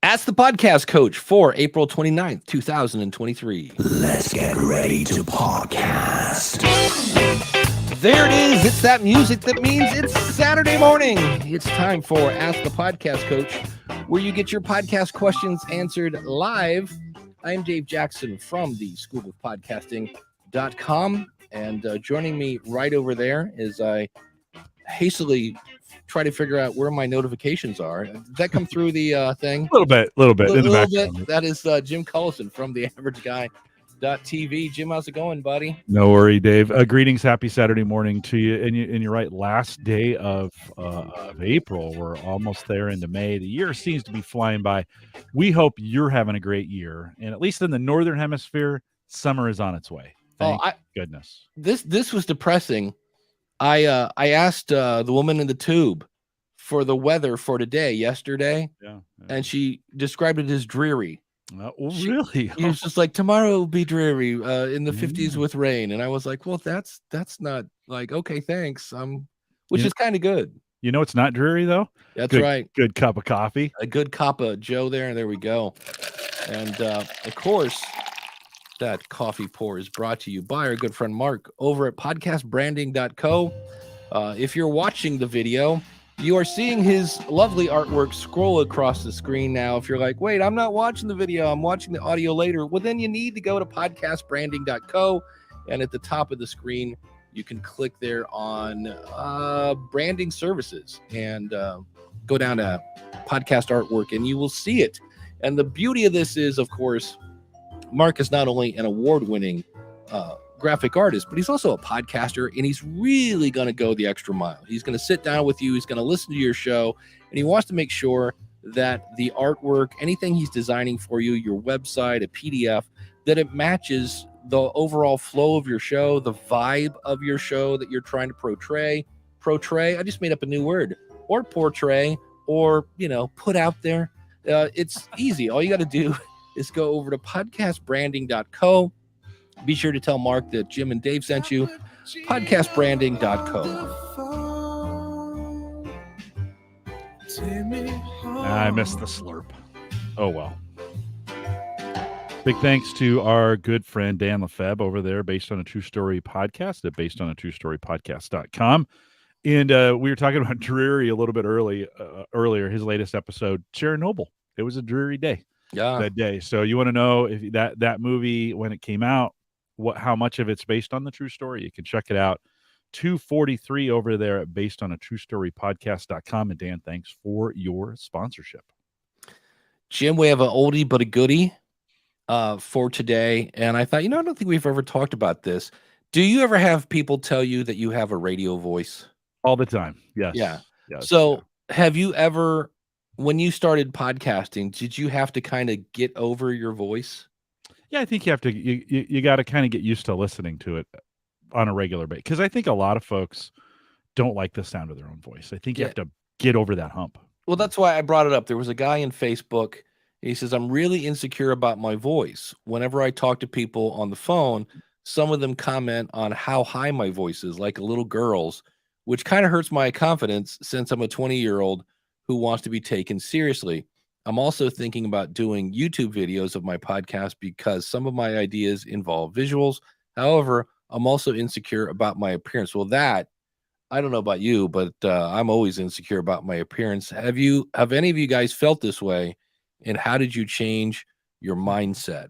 Ask the Podcast Coach for April 29th, 2023. Let's get ready to podcast. There it is. It's that music that means it's Saturday morning. It's time for Ask the Podcast Coach, where you get your podcast questions answered live. I'm Dave Jackson from the School of Podcasting.com, and joining me right over there is I hastily try to figure out where my notifications are. Did that come through the thing? A little bit. In the background. That is Jim Cullison from the Average Guy.tv. Jim, how's it going, buddy? No worry, Dave. Greetings, happy Saturday morning to you. And you're right. Last day of April. We're almost there into May. The year seems to be flying by. We hope you're having a great year, and at least in the northern hemisphere, summer is on its way. Thank goodness. This was depressing. I asked the woman in the tube for the weather for today, yesterday, and she described it as dreary. Really? He was just like, tomorrow will be dreary in the 50s with rain. And I was like, well, that's not like, okay, thanks. Which is kind of good. You know, it's not dreary though. That's right. Good cup of coffee. A good cup of Joe there. And there we go. And of course, that coffee pour is brought to you by our good friend Mark over at podcastbranding.co. If you're watching the video, you are seeing his lovely artwork scroll across the screen now. If you're like, wait, I'm not watching the video, I'm watching the audio later, well, then you need to go to podcastbranding.co. And at the top of the screen, you can click there on branding services and go down to podcast artwork and you will see it. And the beauty of this is, of course, Mark is not only an award-winning graphic artist, but he's also a podcaster, and he's really going to go the extra mile. He's going to sit down with you, he's going to listen to your show, and he wants to make sure that the artwork, anything he's designing for you, your website, a PDF, that it matches the overall flow of your show, the vibe of your show that you're trying to portray. I just made up a new word. Or portray, or, put out there. It's easy. All you got to do is go over to podcastbranding.co. Be sure to tell Mark that Jim and Dave sent you. Podcastbranding.co. I missed the slurp. Oh, well. Big thanks to our good friend Dan Lefebvre over there, Based on a True Story podcast at basedonatruestorypodcast.com. And we were talking about dreary a little bit earlier, his latest episode, Chernobyl. It was a dreary day. That day. So you want to know if that movie, when it came out, how much of it's based on the true story? You can check it out. 243 over there at basedonatruestorypodcast.com. And Dan, thanks for your sponsorship. Jim, we have an oldie but a goodie for today. And I thought, I don't think we've ever talked about this. Do you ever have people tell you that you have a radio voice? All the time. Yes. Yeah. Yes. So have you ever, when you started podcasting, did you have to kind of get over your voice? Yeah, I think you have to. You got to kind of get used to listening to it on a regular basis, because I think a lot of folks don't like the sound of their own voice. I think you have to get over that hump. Well, that's why I brought it up. There was a guy in Facebook. He says, I'm really insecure about my voice. Whenever I talk to people on the phone, some of them comment on how high my voice is, like a little girl's, which kind of hurts my confidence since I'm a 20-year-old who wants to be taken seriously. I'm also thinking about doing YouTube videos of my podcast because some of my ideas involve visuals. However, I'm also insecure about my appearance. Well, I don't know about you, but I'm always insecure about my appearance. Have any of you guys felt this way? And how did you change your mindset?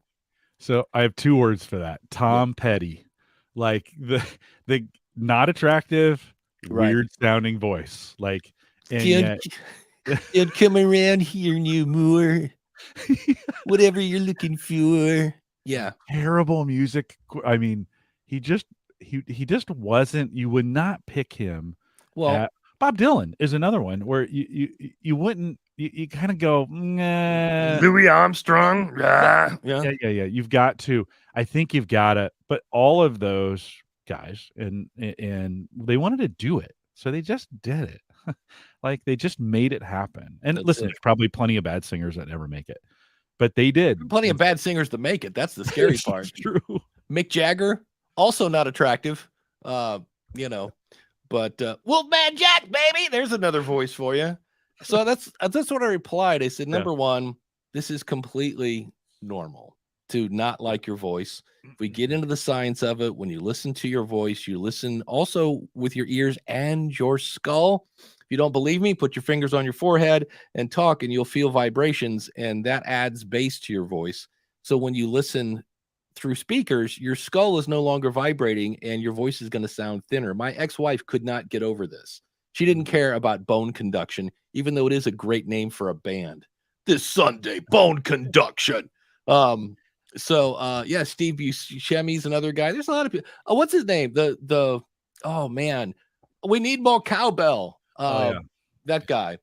So I have two words for that. Tom Petty, like the not attractive, weird sounding voice. Like, and Don't come around here no more. Whatever you're looking for. Yeah. Terrible music. I mean, he just wasn't. You would not pick him. Well, Bob Dylan is another one where you wouldn't. You kind of go, nah. Louis Armstrong. Yeah. You've got to. I think you've got to. But all of those guys, and they wanted to do it, so they just did it. Like they just made it happen. And listen, there's probably plenty of bad singers that never make it, but they did. Plenty of bad singers to make it. That's the scary part. True. Mick Jagger, also not attractive. But Wolfman Jack, baby, there's another voice for you. So that's what I replied. I said, number one, this is completely normal to not like your voice. If we get into the science of it, when you listen to your voice, you listen also with your ears and your skull. If you don't believe me, put your fingers on your forehead and talk, and you'll feel vibrations, and that adds bass to your voice. So when you listen through speakers, your skull is no longer vibrating and your voice is going to sound thinner. My ex-wife could not get over this. She didn't care about Bone Conduction, even though it is a great name for a band. This Sunday, Bone Conduction. Yeah, Steve Buscemi's another guy. There's a lot of people. Oh, what's his name? Oh man, we need more cowbell. That guy.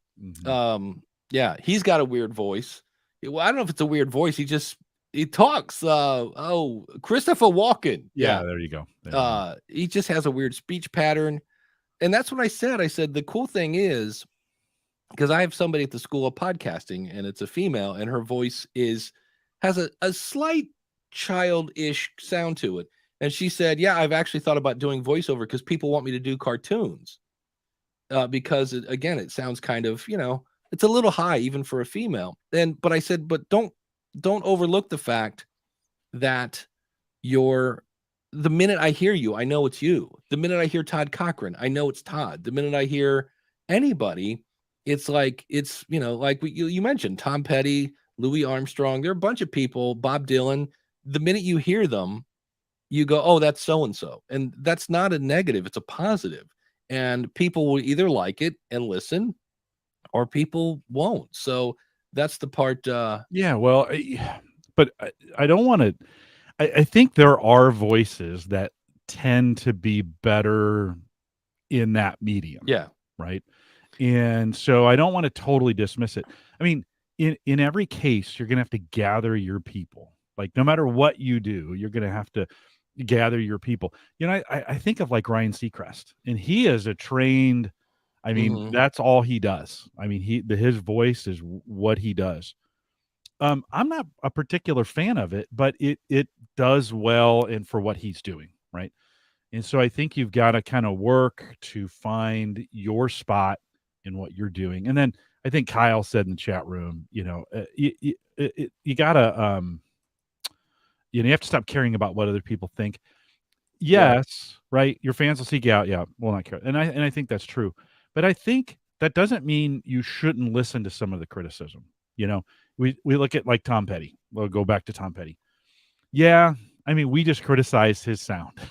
Yeah, he's got a weird voice. Well, I don't know if it's a weird voice. He talks. Christopher Walken. Yeah, there you go. He just has a weird speech pattern. And that's what I said. I said, the cool thing is, because I have somebody at the School of Podcasting, and it's a female, and her voice has a slight childish sound to it. And she said, yeah, I've actually thought about doing voiceover because people want me to do cartoons. Because it sounds kind of, it's a little high even for a female. But I said, but don't overlook the fact that the minute I hear you, I know it's you. The minute I hear Todd Cochran, I know it's Todd. The minute I hear anybody, it's like, like you mentioned, Tom Petty, Louis Armstrong. There are a bunch of people, Bob Dylan. The minute you hear them, you go, oh, that's so-and-so. And that's not a negative. It's a positive. And people will either like it and listen, or people won't. So that's the part. Yeah, well, but I don't want to. I think there are voices that tend to be better in that medium. Yeah. Right. And so I don't want to totally dismiss it. I mean, in every case, you're going to have to gather your people. Like, no matter what you do, you're going to have to gather your people. I think of like Ryan Seacrest, and he is a trained, I mean, that's all he does. I mean, his voice is what he does. I'm not a particular fan of it, but it does well and for what he's doing, right? And so I think you've got to kind of work to find your spot in what you're doing. And then I think Kyle said in the chat room, you gotta, you have to stop caring about what other people think. Yes, right. Your fans will seek you out. Yeah, will not care. And I think that's true. But I think that doesn't mean you shouldn't listen to some of the criticism. We look at like Tom Petty. We'll go back to Tom Petty. Yeah, I mean, we just criticized his sound. Right?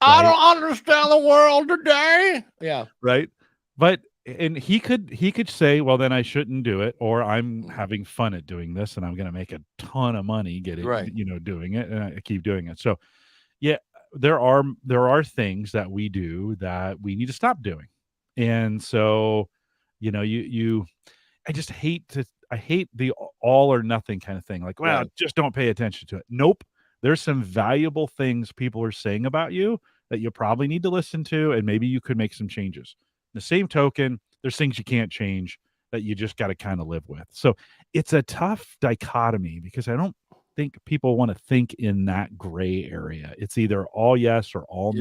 I don't understand the world today. Yeah. Right. But and he could say, well, then I shouldn't do it, or I'm having fun at doing this and I'm going to make a ton of money doing it, and I keep doing it. So yeah, there are things that we do that we need to stop doing. And so, I hate the all or nothing kind of thing. Like, well, just don't pay attention to it. Nope. There's some valuable things people are saying about you that you probably need to listen to, and maybe you could make some changes. The same token, there's things you can't change that you just got to kind of live with. So it's a tough dichotomy because I don't think people want to think in that gray area. It's either all yes or all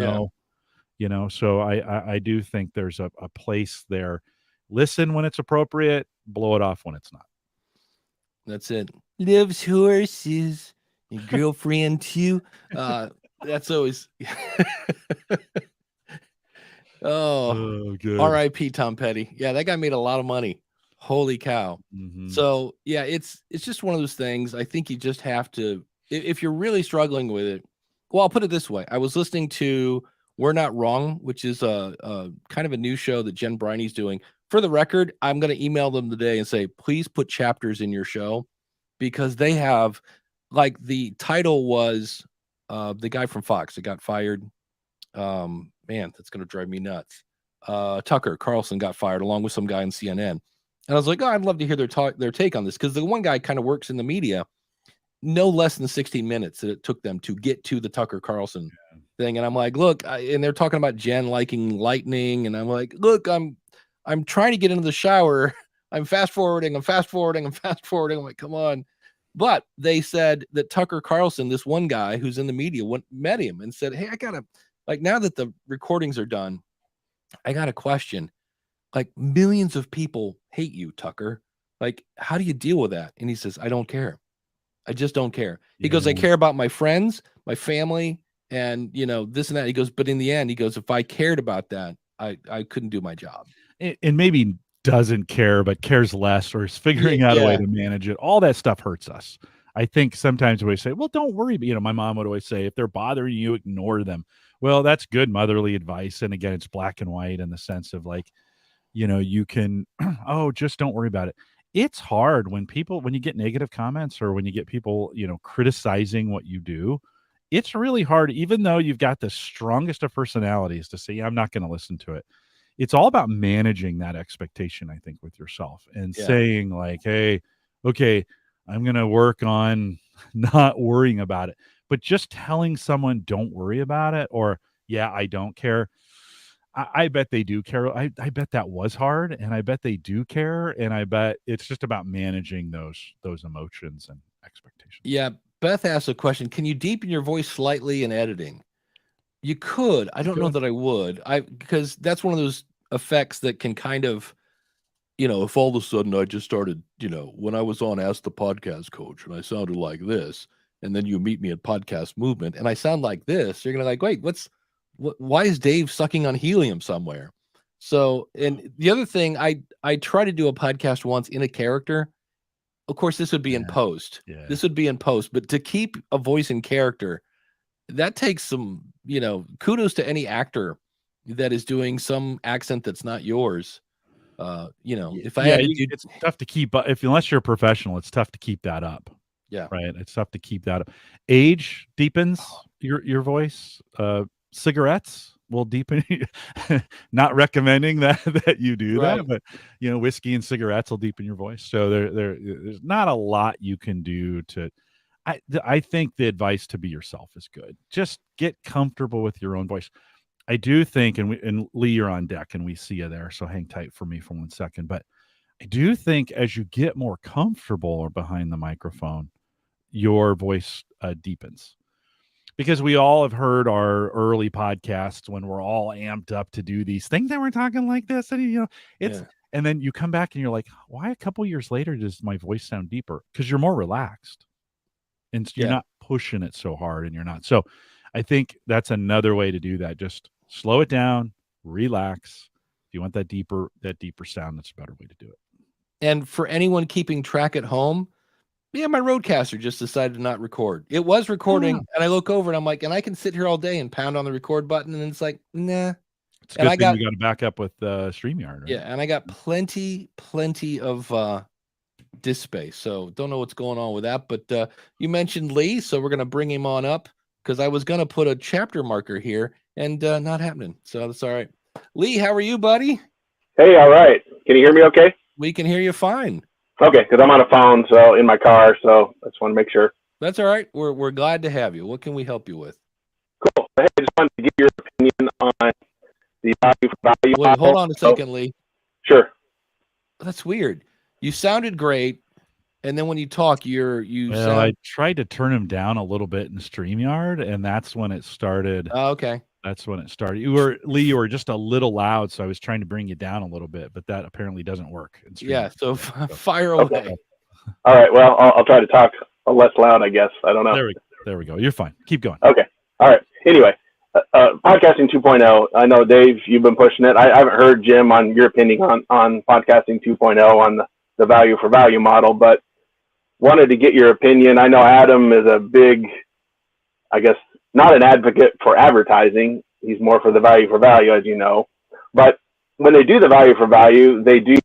no, so I do think there's a place there. Listen when it's appropriate, blow it off when it's not. That's it. Lives horses, your girlfriend too. That's always good. R.I.P. Tom Petty. Yeah, that guy made a lot of money. Holy cow. So yeah, it's just one of those things. I think you just have to, if you're really struggling with it. Well, I'll put it this way. I was listening to We're Not Wrong, which is a kind of a new show that Jen Briney's doing. For the record, I'm going to email them today and say, please put chapters in your show, because they have, like, the title was the guy from Fox that got fired. Man, that's going to drive me nuts. Tucker Carlson got fired along with some guy on CNN. And I was like, oh, I'd love to hear their take on this, because the one guy kind of works in the media. No less than 16 minutes that it took them to get to the Tucker Carlson thing. And I'm like, look, and they're talking about Jen liking lightning. And I'm like, look, I'm trying to get into the shower. I'm fast forwarding. I'm like, come on. But they said that Tucker Carlson, this one guy who's in the media, met him and said, hey, I gotta, like, now that the recordings are done, I got a question. Like, millions of people hate you, Tucker. Like, how do you deal with that? And he says, I don't care. I just don't care. He Yeah. goes, I care about my friends, my family, and this and that. He goes, but in the end, he goes, if I cared about that, I couldn't do my job. And maybe doesn't care, but cares less, or is figuring out a way to manage it. All that stuff hurts us. I think sometimes we say, well, don't worry. My mom would always say, if they're bothering you, ignore them. Well, that's good motherly advice. And again, it's black and white in the sense of like, you can, oh, just don't worry about it. It's hard when you get negative comments or when you get people, criticizing what you do. It's really hard, even though you've got the strongest of personalities, to say, yeah, I'm not going to listen to it. It's all about managing that expectation, I think, with yourself and saying like, hey, okay, I'm going to work on not worrying about it. But just telling someone don't worry about it, or, yeah, I don't care. I bet they do care. I bet that was hard, and I bet they do care, and I bet it's just about managing those emotions and expectations. Yeah, Beth asked a question. Can you deepen your voice slightly in editing? You could. I don't know that I would. Because that's one of those effects that can kind of, if all of a sudden I just started, when I was on Ask the Podcast Coach and I sounded like this, and then you meet me at Podcast Movement and I sound like this, you're gonna like, wait, why is Dave sucking on helium somewhere? So, and the other thing, I tried to do a podcast once in a character. Of course, this would be in post. Yeah. This would be in post, but to keep a voice in character, that takes some, kudos to any actor that is doing some accent that's not yours. If I had to do, it's tough to keep up. Unless you're a professional, it's tough to keep that up. Yeah. Right. It's tough to keep that up. Age deepens your voice. Cigarettes will deepen. Not recommending that you do that, but whiskey and cigarettes will deepen your voice. So there's not a lot you can do to. I think the advice to be yourself is good. Just get comfortable with your own voice. I do think, and Lee, you're on deck, and we see you there, so hang tight for me for 1 second. But I do think as you get more comfortable or behind the microphone, your voice deepens. Because we all have heard our early podcasts when we're all amped up to do these things that we're talking like this, and and then you come back and you're like, why a couple years later does my voice sound deeper? Because you're more relaxed, and you're not pushing it so hard, and you're not. So I think that's another way to do that. Just slow it down, relax. If you want that deeper sound, that's a better way to do it. And for anyone keeping track at home, my Rodecaster just decided to not record. It was recording, and I look over and I'm like, and I can sit here all day and pound on the record button, and it's like, nah. It's a good thing you got to back up with StreamYard. Right? Yeah, and I got plenty of disk space, so don't know what's going on with that. But you mentioned Lee, so we're gonna bring him on up because I was gonna put a chapter marker here, and not happening. So that's all right. Lee, how are you, buddy? Hey, all right. Can you hear me okay? We can hear you fine. Okay, because I'm on a phone, so in my car, so I just want to make sure. That's all right. We're glad to have you. What can we help you with? Cool. Hey, I just wanted to get your opinion on the value for value. Wait, hold on a second, Lee. Sure. That's weird. You sounded great, and then when you talk, I tried to turn him down a little bit in StreamYard, and that's when it started. Oh, okay. That's when it started. You were just a little loud, so I was trying to bring you down a little bit, but that apparently doesn't work. Yeah, so fire away. Okay. All right. Well, I'll try to talk less loud, I guess. I don't know. There we go. You're fine. Keep going. Okay. All right. Anyway, podcasting 2.0. I know, Dave, you've been pushing it. I haven't heard, Jim, on your opinion on podcasting 2.0 on the value for value model, but wanted to get your opinion. I know Adam is a big, I guess, not an advocate for advertising. He's more for the value for value, as you know. But when they do the value for value, they do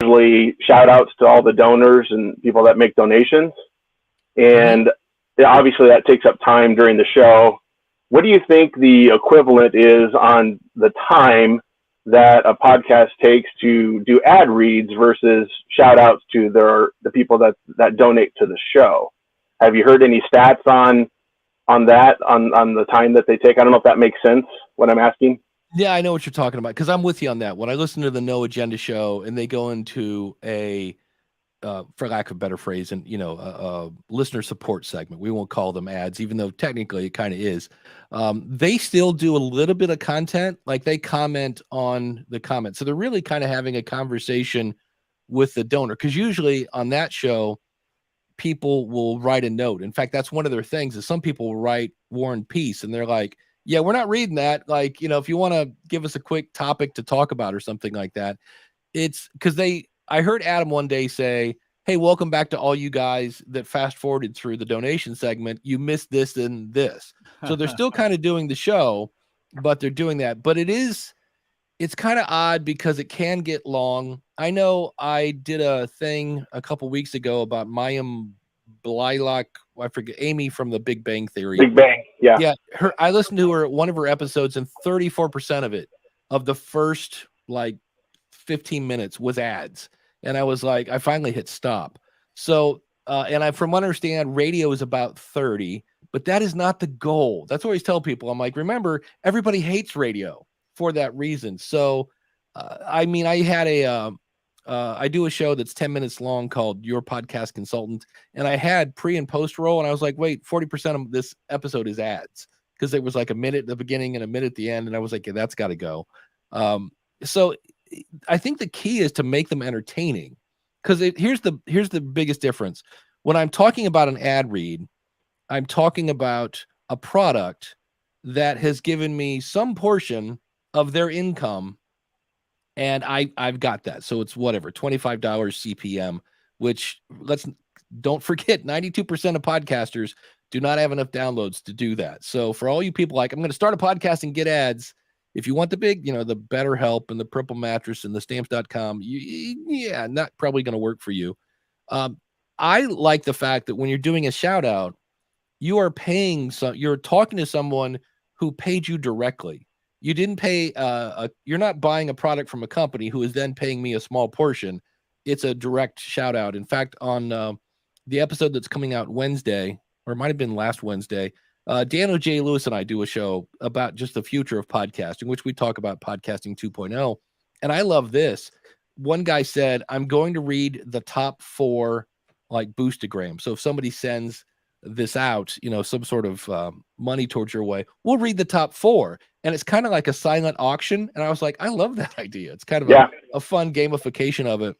usually shout outs to all the donors and people that make donations. And obviously that takes up time during the show. What do you think the equivalent is on the time that a podcast takes to do ad reads versus shout outs to the people that donate to the show? Have you heard any stats on the time that they take? I don't know if that makes sense, what I'm asking. Yeah, I know what you're talking about, because I'm with you on that. When I listen to the No Agenda show and they go into a, for lack of a better phrase, and a listener support segment, we won't call them ads, even though technically it kind of is. They still do a little bit of content, like they comment on the comments. So they're really kind of having a conversation with the donor. Because usually on that show, people will write a note. In fact, that's one of their things is some people will write War and Peace, and they're like, yeah, we're not reading that. Like, if you want to give us a quick topic to talk about or something like that. It's because I heard Adam one day say, hey, welcome back to all you guys that fast forwarded through the donation segment. You missed this and this. So they're still kind of doing the show, but they're doing that. But it's kind of odd because it can get long. I know I did a thing a couple weeks ago about Mayim Blaylock. I forget, Amy from the Big Bang Theory. Big Bang. Yeah. Yeah. I listened to one of her episodes, and 34% of it, of the first like 15 minutes was ads. And I was like, I finally hit stop. So, from what I understand, radio is about 30, but that is not the goal. That's what I always tell people. I'm like, remember, everybody hates radio for that reason. So, I had I do a show that's 10 minutes long called Your Podcast Consultant. And I had pre and post roll. And I was like, wait, 40% of this episode is ads. Because it was like a minute at the beginning and a minute at the end. And I was like, yeah, that's got to go. So I think the key is to make them entertaining, because here's the biggest difference. When I'm talking about an ad read, I'm talking about a product that has given me some portion of their income, and I've got that. So it's whatever, $25 CPM, which don't forget, 92% of podcasters do not have enough downloads to do that. So for all you people like, I'm going to start a podcast and get ads. If you want the big, the BetterHelp and the Purple Mattress and the Stamps.com, not probably going to work for you. I like the fact that when you're doing a shout out, you are you're talking to someone who paid you directly. You didn't pay, you're not buying a product from a company who is then paying me a small portion. It's a direct shout out. In fact, on the episode that's coming out Wednesday, or it might have been last Wednesday, Daniel J. Lewis and I do a show about just the future of podcasting, which we talk about podcasting 2.0. And I love this. One guy said, I'm going to read the top 4 like boostagrams. So if somebody sends this out, some sort of money towards your way, we'll read the top 4. And it's kind of like a silent auction. And I was like, I love that idea. It's kind of a fun gamification of it.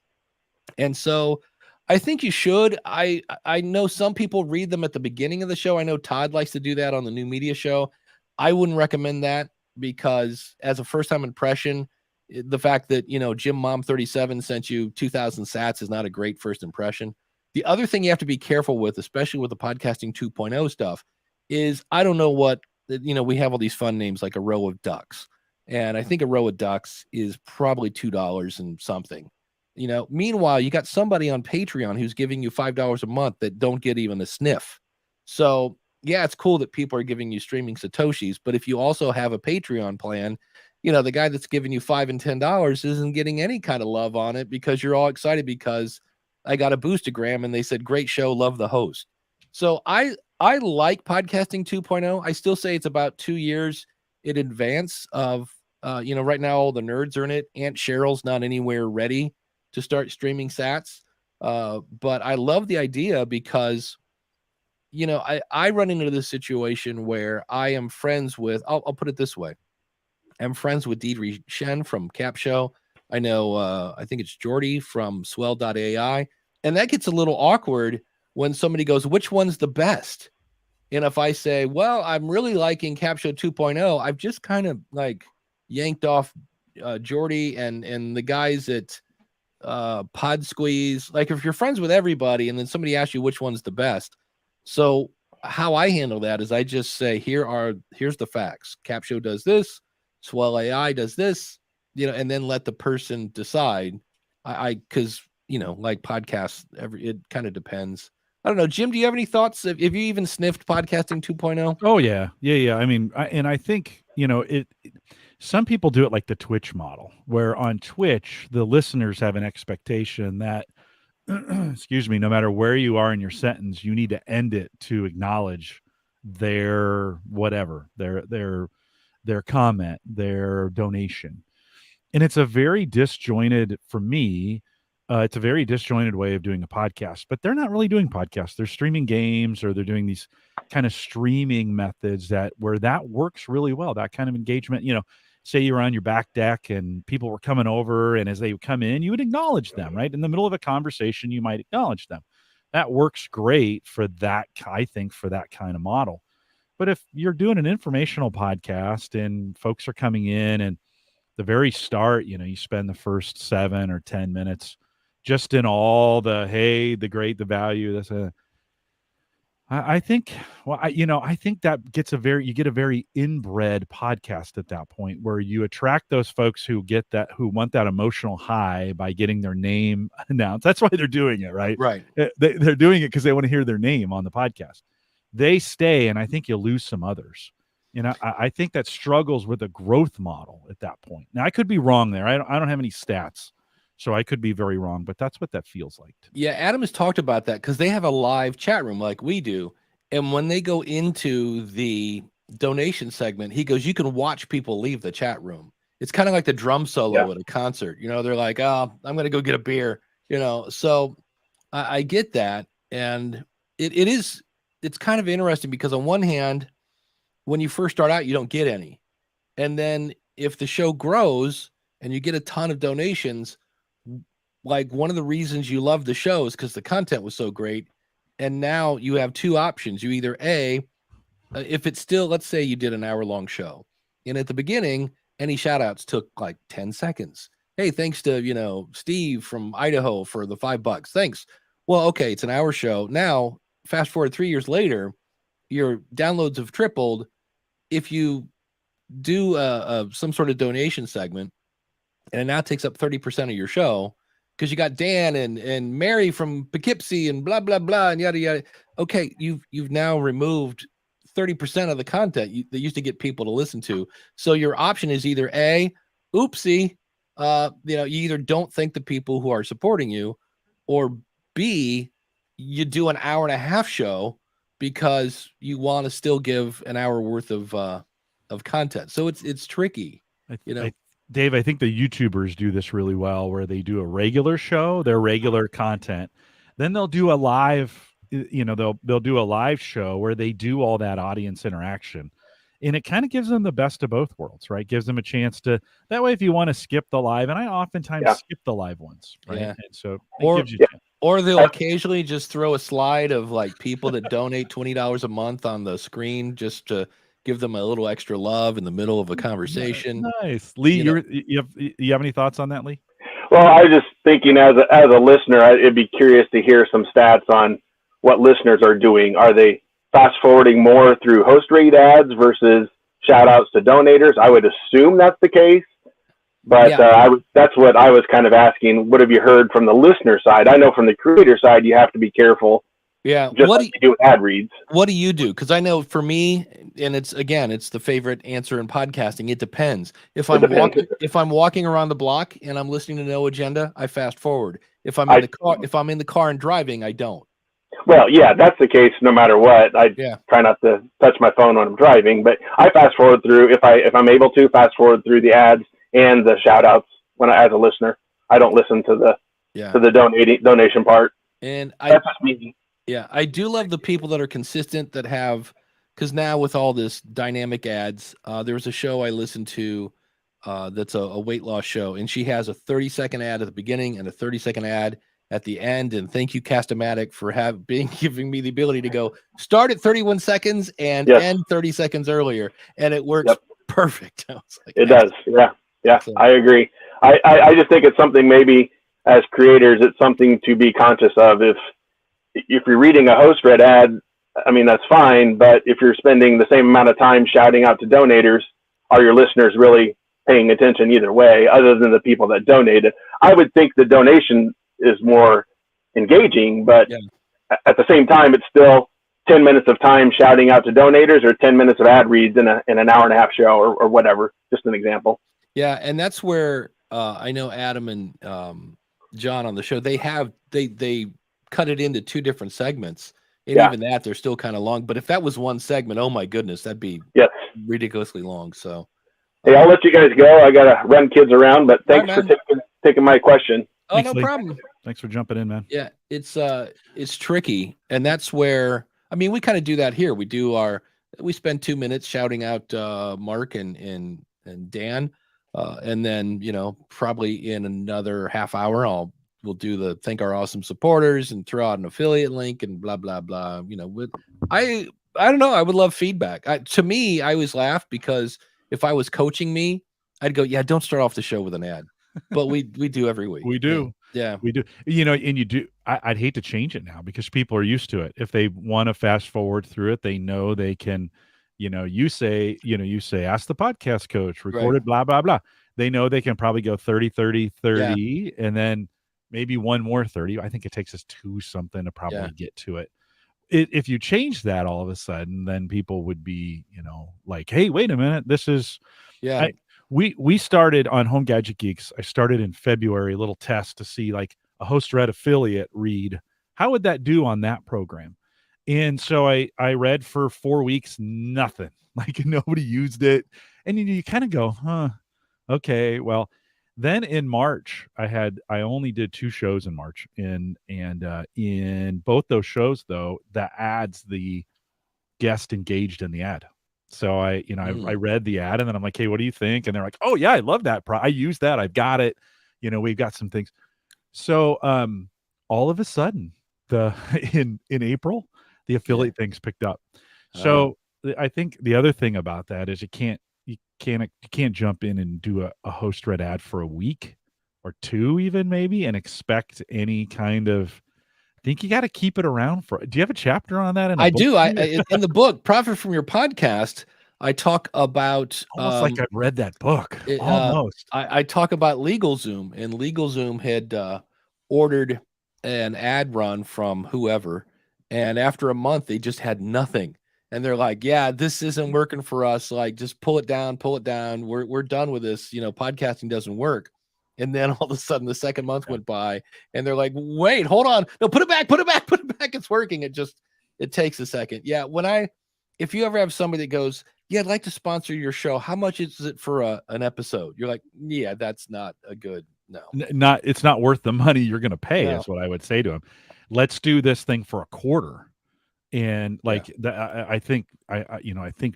And so I think you should. I know some people read them at the beginning of the show. I know Todd likes to do that on the New Media Show. I wouldn't recommend that, because as a first-time impression, the fact that, Jim Mom 37 sent you 2,000 sats is not a great first impression. The other thing you have to be careful with, especially with the podcasting 2.0 stuff, is I don't know what, we have all these fun names like a row of ducks. And I think a row of ducks is probably $2 and something. Meanwhile, you got somebody on Patreon who's giving you $5 a month that don't get even a sniff. So yeah, it's cool that people are giving you streaming Satoshis, but if you also have a Patreon plan, the guy that's giving you $5 and $10 isn't getting any kind of love on it, because you're all excited because I got a boostagram and they said, great show, love the host. So I like podcasting 2.0. I still say it's about 2 years in advance of, right now all the nerds are in it. Aunt Cheryl's not anywhere ready to start streaming sats. But I love the idea because, I run into this situation where I am friends with, I'll put it this way. I'm friends with Deidre Shen from Cap Show. I know, I think it's Jordy from Swell.ai. And that gets a little awkward when somebody goes, which one's the best? And if I say, well, I'm really liking Cap Show 2.0, I've just kind of like yanked off Jordy and the guys at Pod Squeeze. Like if you're friends with everybody and then somebody asks you which one's the best. So how I handle that is I just say, here's the facts. Cap Show does this, Swell AI does this, and then let the person decide. Because like podcasts, it kind of depends. I don't know, Jim, do you have any thoughts? Have you even sniffed podcasting 2.0? Oh yeah. I mean, I think, some people do it like the Twitch model, where on Twitch, the listeners have an expectation that, excuse me, no matter where you are in your sentence, you need to end it to acknowledge their whatever, their comment, their donation. And it's a very disjointed, for me, it's a very disjointed way of doing a podcast, but they're not really doing podcasts. They're streaming games, or they're doing these kind of streaming methods where that works really well. That kind of engagement, say you were on your back deck and people were coming over, and as they would come in, you would acknowledge them, right? In the middle of a conversation, you might acknowledge them. That works great for that, I think, for that kind of model. But if you're doing an informational podcast and folks are coming in, and the very start, you spend the first 7 or 10 minutes just in all the, hey, the great, the value, that's I think, well, I think that you get a very inbred podcast at that point, where you attract those folks who want that emotional high by getting their name announced. That's why they're doing it, right? Right. They're doing it because they want to hear their name on the podcast. They stay, and I think you'll lose some others. I think that struggles with a growth model at that point. Now, I could be wrong there. I don't have any stats, so I could be very wrong, but that's what that feels like. Yeah, Adam has talked about that because they have a live chat room like we do. And when they go into the donation segment, he goes, you can watch people leave the chat room. It's kind of like the drum solo at a concert. They're like, oh, I'm going to go get a beer, So I get that. And it's kind of interesting because on one hand, when you first start out, you don't get any. And then if the show grows and you get a ton of donations, like one of the reasons you love the show is because the content was so great. And now you have two options. You either if it's still, let's say you did an hour-long show, and at the beginning, any shout outs took like 10 seconds. Hey, thanks to, Steve from Idaho for the $5. Thanks. Well, okay, it's an hour show. Now, fast forward 3 years later, your downloads have tripled. If you do some sort of donation segment, and it now takes up 30% of your show, because you got Dan and Mary from Poughkeepsie and blah, blah, blah, and yada, yada. Okay, you've now removed 30% of the content that used to get people to listen to. So your option is either A, oopsie, you either don't thank the people who are supporting you, or B, you do an hour and a half show because you want to still give an hour worth of content. So it's tricky, Dave, I think the YouTubers do this really well, where they do a regular show, their regular content. Then they'll do a live, they'll do a live show where they do all that audience interaction. And it kind of gives them the best of both worlds, right? Gives them a chance to, that way, if you want to skip the live, and I oftentimes skip the live ones, right? Yeah. And so it gives you or they'll occasionally just throw a slide of like people that donate $20 a month on the screen just to give them a little extra love in the middle of a conversation. Nice. Lee, you have any thoughts on that, Lee? Well, I was just thinking as a listener, I'd be curious to hear some stats on what listeners are doing. Are they fast forwarding more through host rate ads versus shout outs to donators? I would assume that's the case, but that's what I was kind of asking. What have you heard from the listener side? I know from the creator side, you have to be careful. Yeah. Just like you do ad reads. What do you do? Because I know for me, and it's the favorite answer in podcasting. It depends. If I'm walking around the block and I'm listening to No Agenda, I fast forward. If I'm in the car and driving, I don't. Well, yeah, that's the case no matter what. I try not to touch my phone when I'm driving, but I fast forward through if I'm able to fast forward through the ads and the shout outs as a listener. I don't listen to the donation part. And that's just me. Yeah, I do love the people that are consistent, that have, because now with all this dynamic ads, there was a show I listened to that's a weight loss show, and she has a 30-second ad at the beginning and a 30-second ad at the end. And thank you, Castamatic, for giving me the ability to go start at 31 seconds and end 30 seconds earlier, and it works perfect. I was like, it does, yeah, so, I agree. I just think it's something, maybe as creators, it's something to be conscious of. If you're reading a host read ad, I mean, that's fine. But if you're spending the same amount of time shouting out to donators, are your listeners really paying attention either way, other than the people that donated? I would think the donation is more engaging, but at the same time, it's still 10 minutes of time shouting out to donators or 10 minutes of ad reads in an hour and a half show or whatever. Just an example. Yeah. And that's where I know Adam and John on the show, they cut it into two different segments, and even that, they're still kind of long. But if that was one segment, oh my goodness, that'd be ridiculously long. So hey, I'll let you guys go. I gotta run kids around, but thanks for taking my question. Oh, thanks, no problem. Thanks for jumping in, man. Yeah, it's tricky, and that's where, I mean, we kind of do that here. We spend 2 minutes shouting out Mark and and Dan. And then, probably in another half hour, we'll do the thank our awesome supporters and throw out an affiliate link and blah, blah, blah. I don't know. I would love feedback. To me, I always laugh because if I was coaching me, I'd go, yeah, don't start off the show with an ad. But we do every week. We do. Yeah. We do. And you do. I'd hate to change it now because people are used to it. If they want to fast forward through it, they know they can, you say, ask the podcast coach, recorded, blah, blah, blah. They know they can probably go 30, 30, 30, and then maybe one more 30. I think it takes us 2 something to probably get to it. If you change that all of a sudden, then people would be, like, hey, wait a minute. This is, we started on Home Gadget Geeks. I started in February, a little test to see like a host read affiliate read. How would that do on that program? And so I read for 4 weeks, nothing. Like nobody used it. And you kind of go, huh, okay. Well, then in March, I only did 2 shows in March. And in both those shows, though, the guest engaged in the ad. So I read the ad and then I'm like, hey, what do you think? And they're like, oh yeah, I love that. I use that. I've got it. We've got some things. So all of a sudden in April, the affiliate things picked up. So I think the other thing about that is you can't jump in and do a host read ad for a week or 2 even maybe and expect any kind of. I think you got to keep it around for. Do you have a chapter on that? I do. In the book, Profit from Your Podcast, I talk about almost like I've read that book. Almost. I talk about LegalZoom, and LegalZoom had ordered an ad run from whoever, and after a month, they just had nothing. And they're like, "Yeah, this isn't working for us. Like, just pull it down. We're done with this. Podcasting doesn't work." And then all of a sudden, the second month went by, and they're like, "Wait, hold on, no, put it back. It's working." It takes a second. Yeah, if you ever have somebody that goes, "Yeah, I'd like to sponsor your show. How much is it for an episode?" You're like, "Yeah, that's not a good no. It's not worth the money you're going to pay." No. Is what I would say to them. Let's do this thing for a quarter, and I think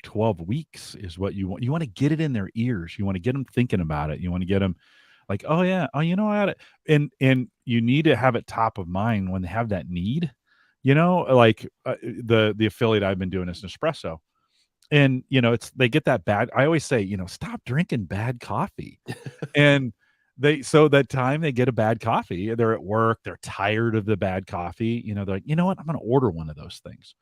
12 weeks is what you want. You want to get it in their ears. You want to get them thinking about it. You want to get them. Like, oh yeah, I had it, and you need to have it top of mind when they have that need, like the affiliate I've been doing is Nespresso, and they get that bad. I always say, stop drinking bad coffee, and so that time they get a bad coffee, they're at work, they're tired of the bad coffee, they're like, you know what, I'm going to order one of those things.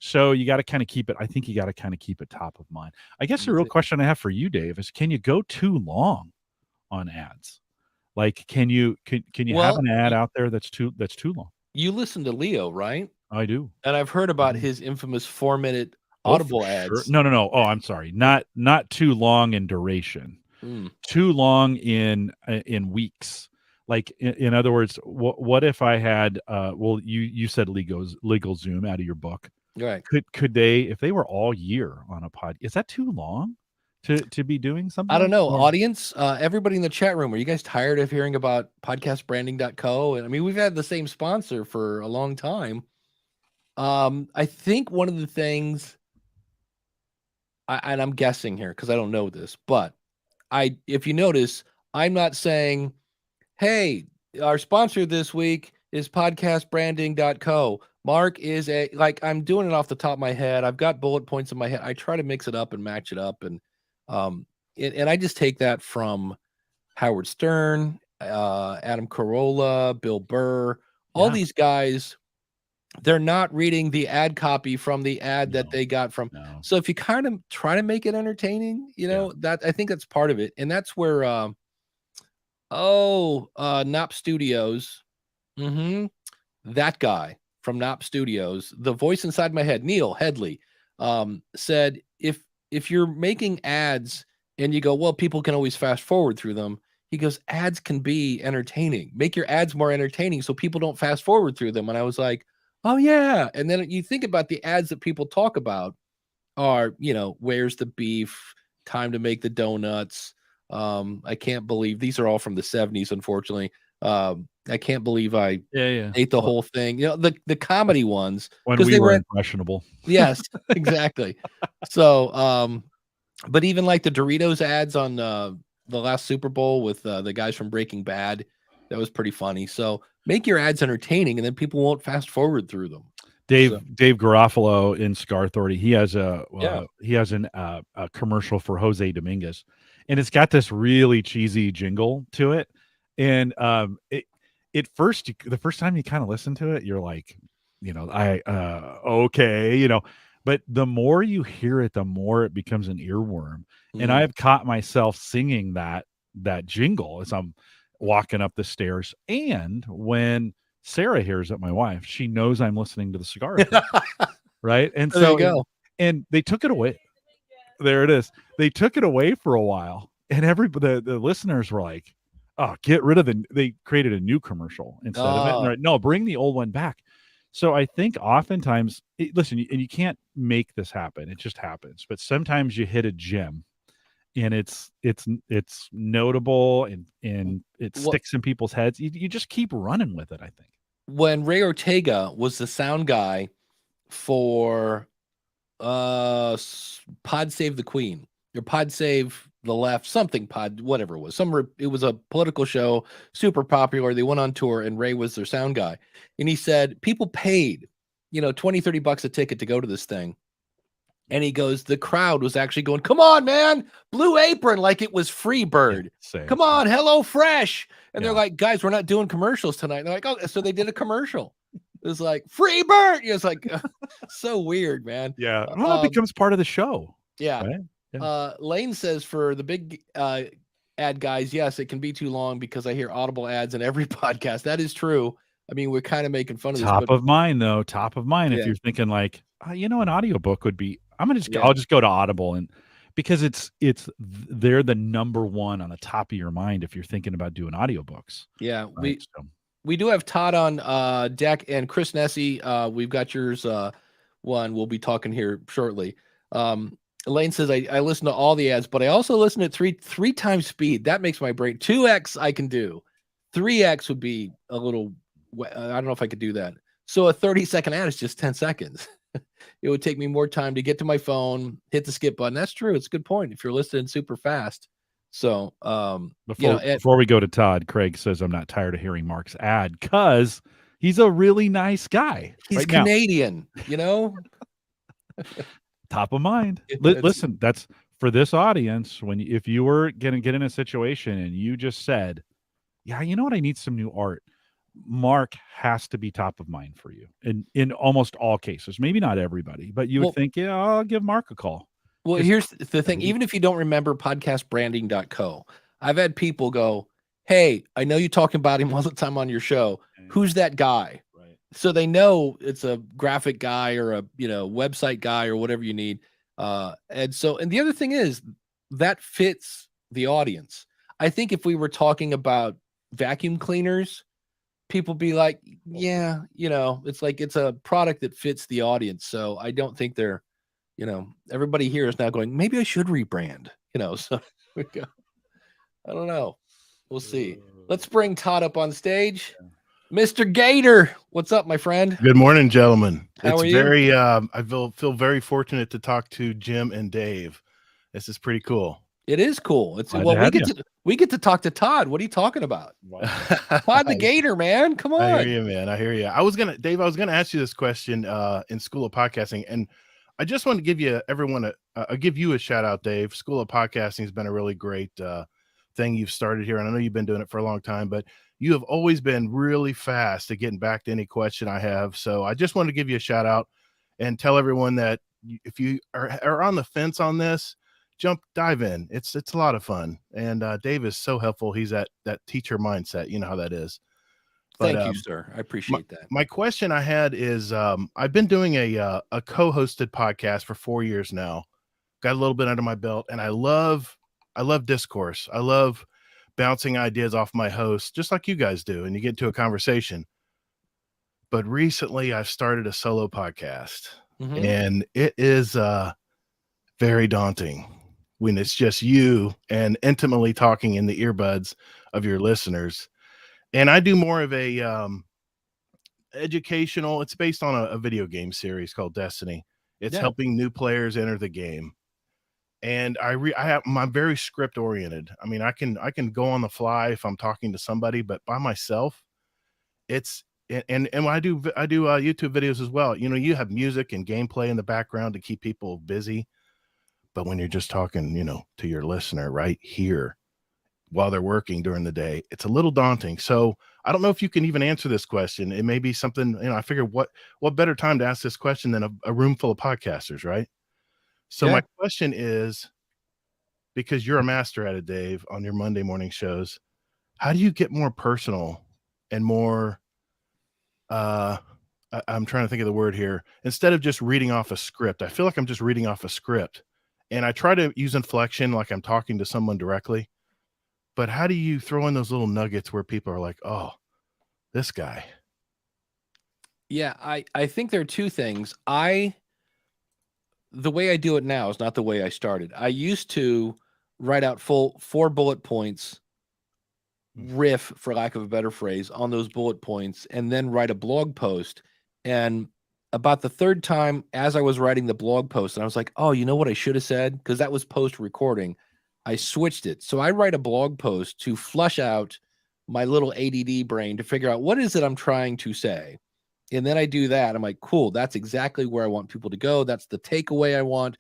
So you got to kind of keep it. I think you got to kind of keep it top of mind. I guess the real question I have for you, Dave, is can you go too long on ads? Like, can you have an ad out there that's too long? You listen to Leo, right? I do, and I've heard about his infamous 4-minute Audible ads. Sure. No. Oh, I'm sorry. Not too long in duration. Too long in weeks. Like in other words, what if I had? You said LegalZoom out of your book, right? Could they, if they were all year on a pod? Is that too long? To be doing something? I don't know. Audience, everybody in the chat room, are you guys tired of hearing about podcastbranding.co? And I mean, we've had the same sponsor for a long time. I think one of the things, and I'm guessing here because I don't know this, but if you notice, I'm not saying, hey, our sponsor this week is podcastbranding.co. Mark is I'm doing it off the top of my head. I've got bullet points in my head. I try to mix it up and match it up. And I just take that from Howard Stern, Adam Carolla, Bill Burr, all these guys. They're not reading the ad copy from the ad that they got from. No. So if you kind of try to make it entertaining, that I think that's part of it. And that's where, Nop Studios, that guy from Nop Studios, the voice inside my head, Neil Headley, said, if you're making ads and you go, well, people can always fast forward through them. He goes, ads can be entertaining. Make your ads more entertaining so people don't fast forward through them. And I was like, oh yeah. And then you think about the ads that people talk about are, where's the beef, time to make the donuts. I can't believe these are all from the 70s, unfortunately. I can't believe I ate the whole thing. The comedy ones when we were impressionable. Yes, exactly. So But even like the Doritos ads on the last Super Bowl with the guys from Breaking Bad, that was pretty funny. So make your ads entertaining, and then people won't fast forward through them. Dave So, Dave Garofalo in Scar Authority, he has a commercial for Jose Dominguez, and it's got this really cheesy jingle to it. And the first time you kind of listen to it, you're like, okay, but the more you hear it, the more it becomes an earworm. And I've caught myself singing that jingle as I'm walking up the stairs, and when Sarah hears it, my wife, she knows I'm listening to the cigar Authority, right? And there you go. and they took it away. There it is. They took it away for a while, and the listeners were like, "Oh, get rid of they created a new commercial instead of it." And they're like, "No, bring the old one back." So I think oftentimes, listen, and you can't make this happen; it just happens. But sometimes you hit a gem, and it's notable, and it sticks in people's heads. You just keep running with it, I think. When Ray Ortega was the sound guy for Pod Save the Queen or Pod Save the Left, something pod, whatever it was. It was a political show, super popular. They went on tour and Ray was their sound guy. And he said people paid, $20-$30 a ticket to go to this thing. And he goes, the crowd was actually going, come on, man, Blue Apron, like it was Free Bird. Come on, Hello Fresh. And they're like, guys, we're not doing commercials tonight. And they're like, oh, so they did a commercial. It was like Free Bird. It's like so weird, man. Yeah. Well, it becomes part of the show. Yeah. Right? Yeah. Lane says for the big ad guys, yes, it can be too long because I hear Audible ads in every podcast. That is true. I mean, we're kind of making fun of this. Top of mind, though. Top of mind. If you're thinking like, an audiobook would be, I'll just go to Audible, and because they're the number one on the top of your mind if you're thinking about doing audiobooks. Yeah. Right? We do have Todd on deck, and Chris Nessie. We've got yours one. We'll be talking here shortly. Elaine says, I listen to all the ads, but I also listen at three times speed. That makes my brain 2x I can do. 3x would be a little, I don't know if I could do that. So a 30-second ad is just 10 seconds. It would take me more time to get to my phone, hit the skip button. That's true. It's a good point. If you're listening super fast. So before we go to Todd, Craig says, I'm not tired of hearing Mark's ad because he's a really nice guy. He's Canadian, Top of mind. Listen, that's for this audience. If you were going to get in a situation and you just said, yeah, you know what? I need some new art. Mark has to be top of mind for you in almost all cases. Maybe not everybody, but you would think, yeah, I'll give Mark a call. Well, here's the thing. Even if you don't remember podcastbranding.co, I've had people go, hey, I know you're talking about him all the time on your show. Who's that guy? Right. So they know it's a graphic guy or a website guy or whatever you need. And the other thing is that fits the audience. I think if we were talking about vacuum cleaners, people be like, yeah, it's like it's a product that fits the audience. So I don't think they're, everybody here is now going, maybe I should rebrand, so we go. I don't know. We'll see. Let's bring Todd up on stage. Mr. Gator, what's up, my friend? Good morning, gentlemen. How are you? I feel very fortunate to talk to Jim and Dave. This is pretty cool. It is cool. We get to talk to Todd. What are you talking about? Wow. Todd the Gator, man. Come on. I hear you, man. I hear you. I was gonna ask you this question in School of Podcasting, and I just want to give you a shout out, Dave. School of Podcasting has been a really great thing you've started here, and I know you've been doing it for a long time, but you have always been really fast at getting back to any question I have. So I just want to give you a shout out and tell everyone that if you are on the fence on this, dive in. It's a lot of fun. And Dave is so helpful. He's that teacher mindset. You know how that is. Thank you, sir. I appreciate that. My question I had is, I've been doing a co-hosted podcast for 4 years now. Got a little bit under my belt, and I love discourse. I love bouncing ideas off my host, just like you guys do, and you get into a conversation. But recently I've started a solo podcast, and it is very daunting when it's just you and intimately talking in the earbuds of your listeners. And I do more of a educational, it's based on a video game series called Destiny. It's helping new players enter the game. And I'm very script oriented. I mean, I can go on the fly if I'm talking to somebody, but by myself, it's and when I do YouTube videos as well. You know, you have music and gameplay in the background to keep people busy, but when you're just talking, you know, to your listener right here while they're working during the day, it's a little daunting. So I don't know if you can even answer this question. It may be something, you know, I figure what better time to ask this question than a room full of podcasters, right? So Yeah. my question is, because you're a master at it, Dave, on your Monday morning shows, how do you get more personal and more, I'm trying to think of the word here, instead of just reading off a script? I feel like I'm just reading off a script, and I try to use inflection like I'm talking to someone directly. But how do you throw in those little nuggets where people are like, oh, this guy? Yeah, I think there are two things. The way I do it now is not the way I started. I used to write out full 4 bullet points, riff, for lack of a better phrase, on those bullet points, and then write a blog post. And about the third time, as I was writing the blog post, and I was like, oh, you know what I should have said? Because that was post-recording. I switched it. So I write a blog post to flush out my little ADD brain to figure out what is it I'm trying to say. And then I do that. I'm like, cool, that's exactly where I want people to go. That's the takeaway I want.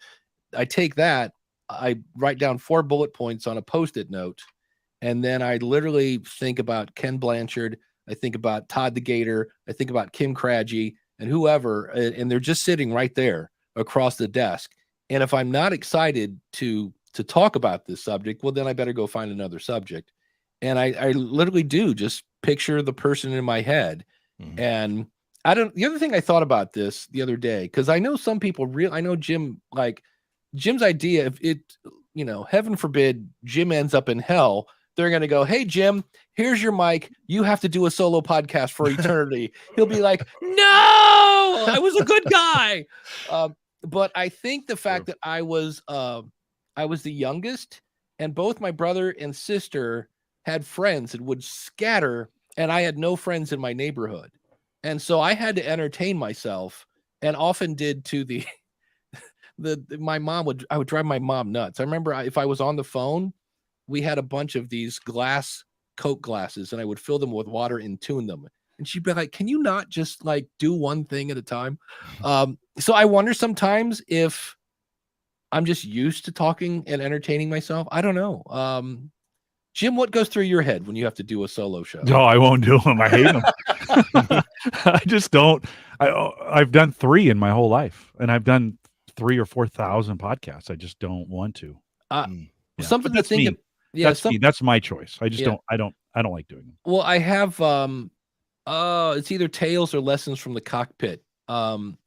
I take that, I write down 4 bullet points on a Post-it note, and then I literally think about Ken Blanchard. I think about Todd the Gator. I think about Kim Craggy and whoever, and they're just sitting right there across the desk. And if I'm not excited to talk about this subject, well, then I better go find another subject. And I literally do just picture the person in my head. Mhm. And the other thing I thought about this the other day, because I know some people I know Jim, like Jim's idea, if it, you know, heaven forbid Jim ends up in hell, they're going to go, hey, Jim, here's your mic. You have to do a solo podcast for eternity. He'll be like, no, I was a good guy. But I think the fact that I was the youngest, and both my brother and sister had friends that would scatter, and I had no friends in my neighborhood. And so I had to entertain myself, and often did to I would drive my mom nuts. I remember if I was on the phone, we had a bunch of these glass Coke glasses, and I would fill them with water and tune them. And she'd be like, can you not just like do one thing at a time? So I wonder sometimes if I'm just used to talking and entertaining myself. I don't know. Jim, what goes through your head when you have to do a solo show? No, I won't do them. I hate them. I just don't. I've done 3 in my whole life, and I've done 3,000 or 4,000 podcasts. I just don't want to. Something to think. Yeah, that's my choice. I just don't. I don't like doing them. Well, I have. It's either Tales or Lessons from the Cockpit.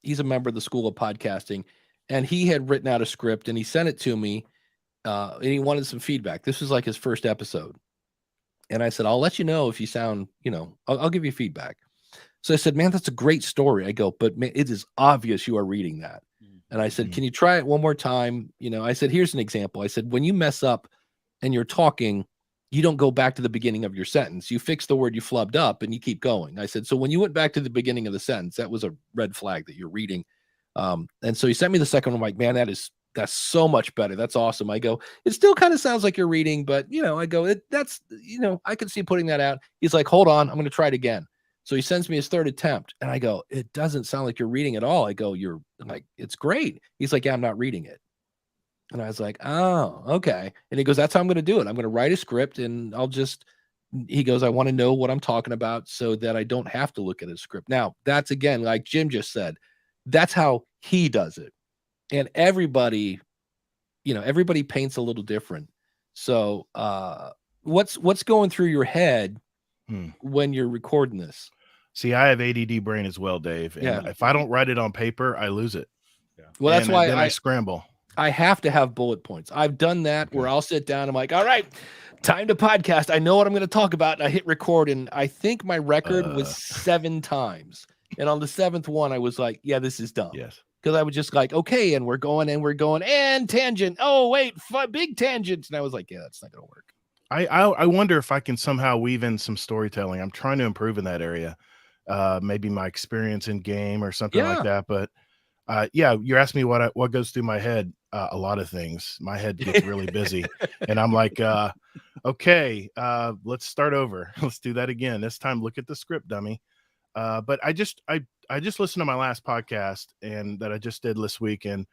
He's a member of the School of Podcasting, and he had written out a script, and he sent it to me. And he wanted some feedback. This was like his first episode. And I said, I'll let you know if you sound, you know, I'll give you feedback. So I said, man, that's a great story. I go, but man, it is obvious you are reading that. And I said, can you try it one more time? You know, I said, here's an example. I said, when you mess up and you're talking, you don't go back to the beginning of your sentence. You fix the word you flubbed up and you keep going. I said, so when you went back to the beginning of the sentence, that was a red flag that you're reading. And so he sent me the second one. I'm like, man, that's so much better. That's awesome. I go, it still kind of sounds like you're reading, but you know, I go, that's, you know, I could see putting that out. He's like, hold on, I'm going to try it again. So he sends me his third attempt, and I go, it doesn't sound like you're reading at all. I go, you're like, it's great. He's like, yeah, I'm not reading it. And I was like, oh, okay. And he goes, that's how I'm going to do it. I'm going to write a script, and he goes, I want to know what I'm talking about so that I don't have to look at a script. Now, that's again, like Jim just said, that's how he does it. And everybody paints a little different. So what's going through your head when you're recording this? See, I have ADD brain as well, Dave. And if I don't write it on paper, I lose it. Yeah. Well, that's why I scramble. I have to have bullet points. I've done that where I'll sit down. I'm like, all right, time to podcast. I know what I'm going to talk about. And I hit record. And I think my record was 7 times. And on the 7th one, I was like, yeah, this is dumb. Yes. Because I was just like, okay, and we're going and tangent. Oh, wait, big tangents. And I was like, yeah, that's not going to work. I wonder if I can somehow weave in some storytelling. I'm trying to improve in that area. Maybe my experience in game or something like that. But yeah, you're asking me what goes through my head. a lot of things. My head gets really busy, and I'm like, okay, let's start over. Let's do that again. This time, look at the script, dummy. But I just listened to my last podcast and that I just did this week, and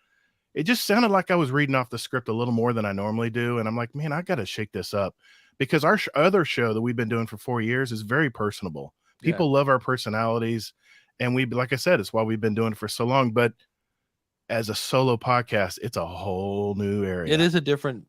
it just sounded like I was reading off the script a little more than I normally do. And I'm like, man, I got to shake this up, because our other show that we've been doing for 4 years is very personable. People love our personalities. And like I said, it's why we've been doing it for so long. But as a solo podcast, it's a whole new area. It is a different,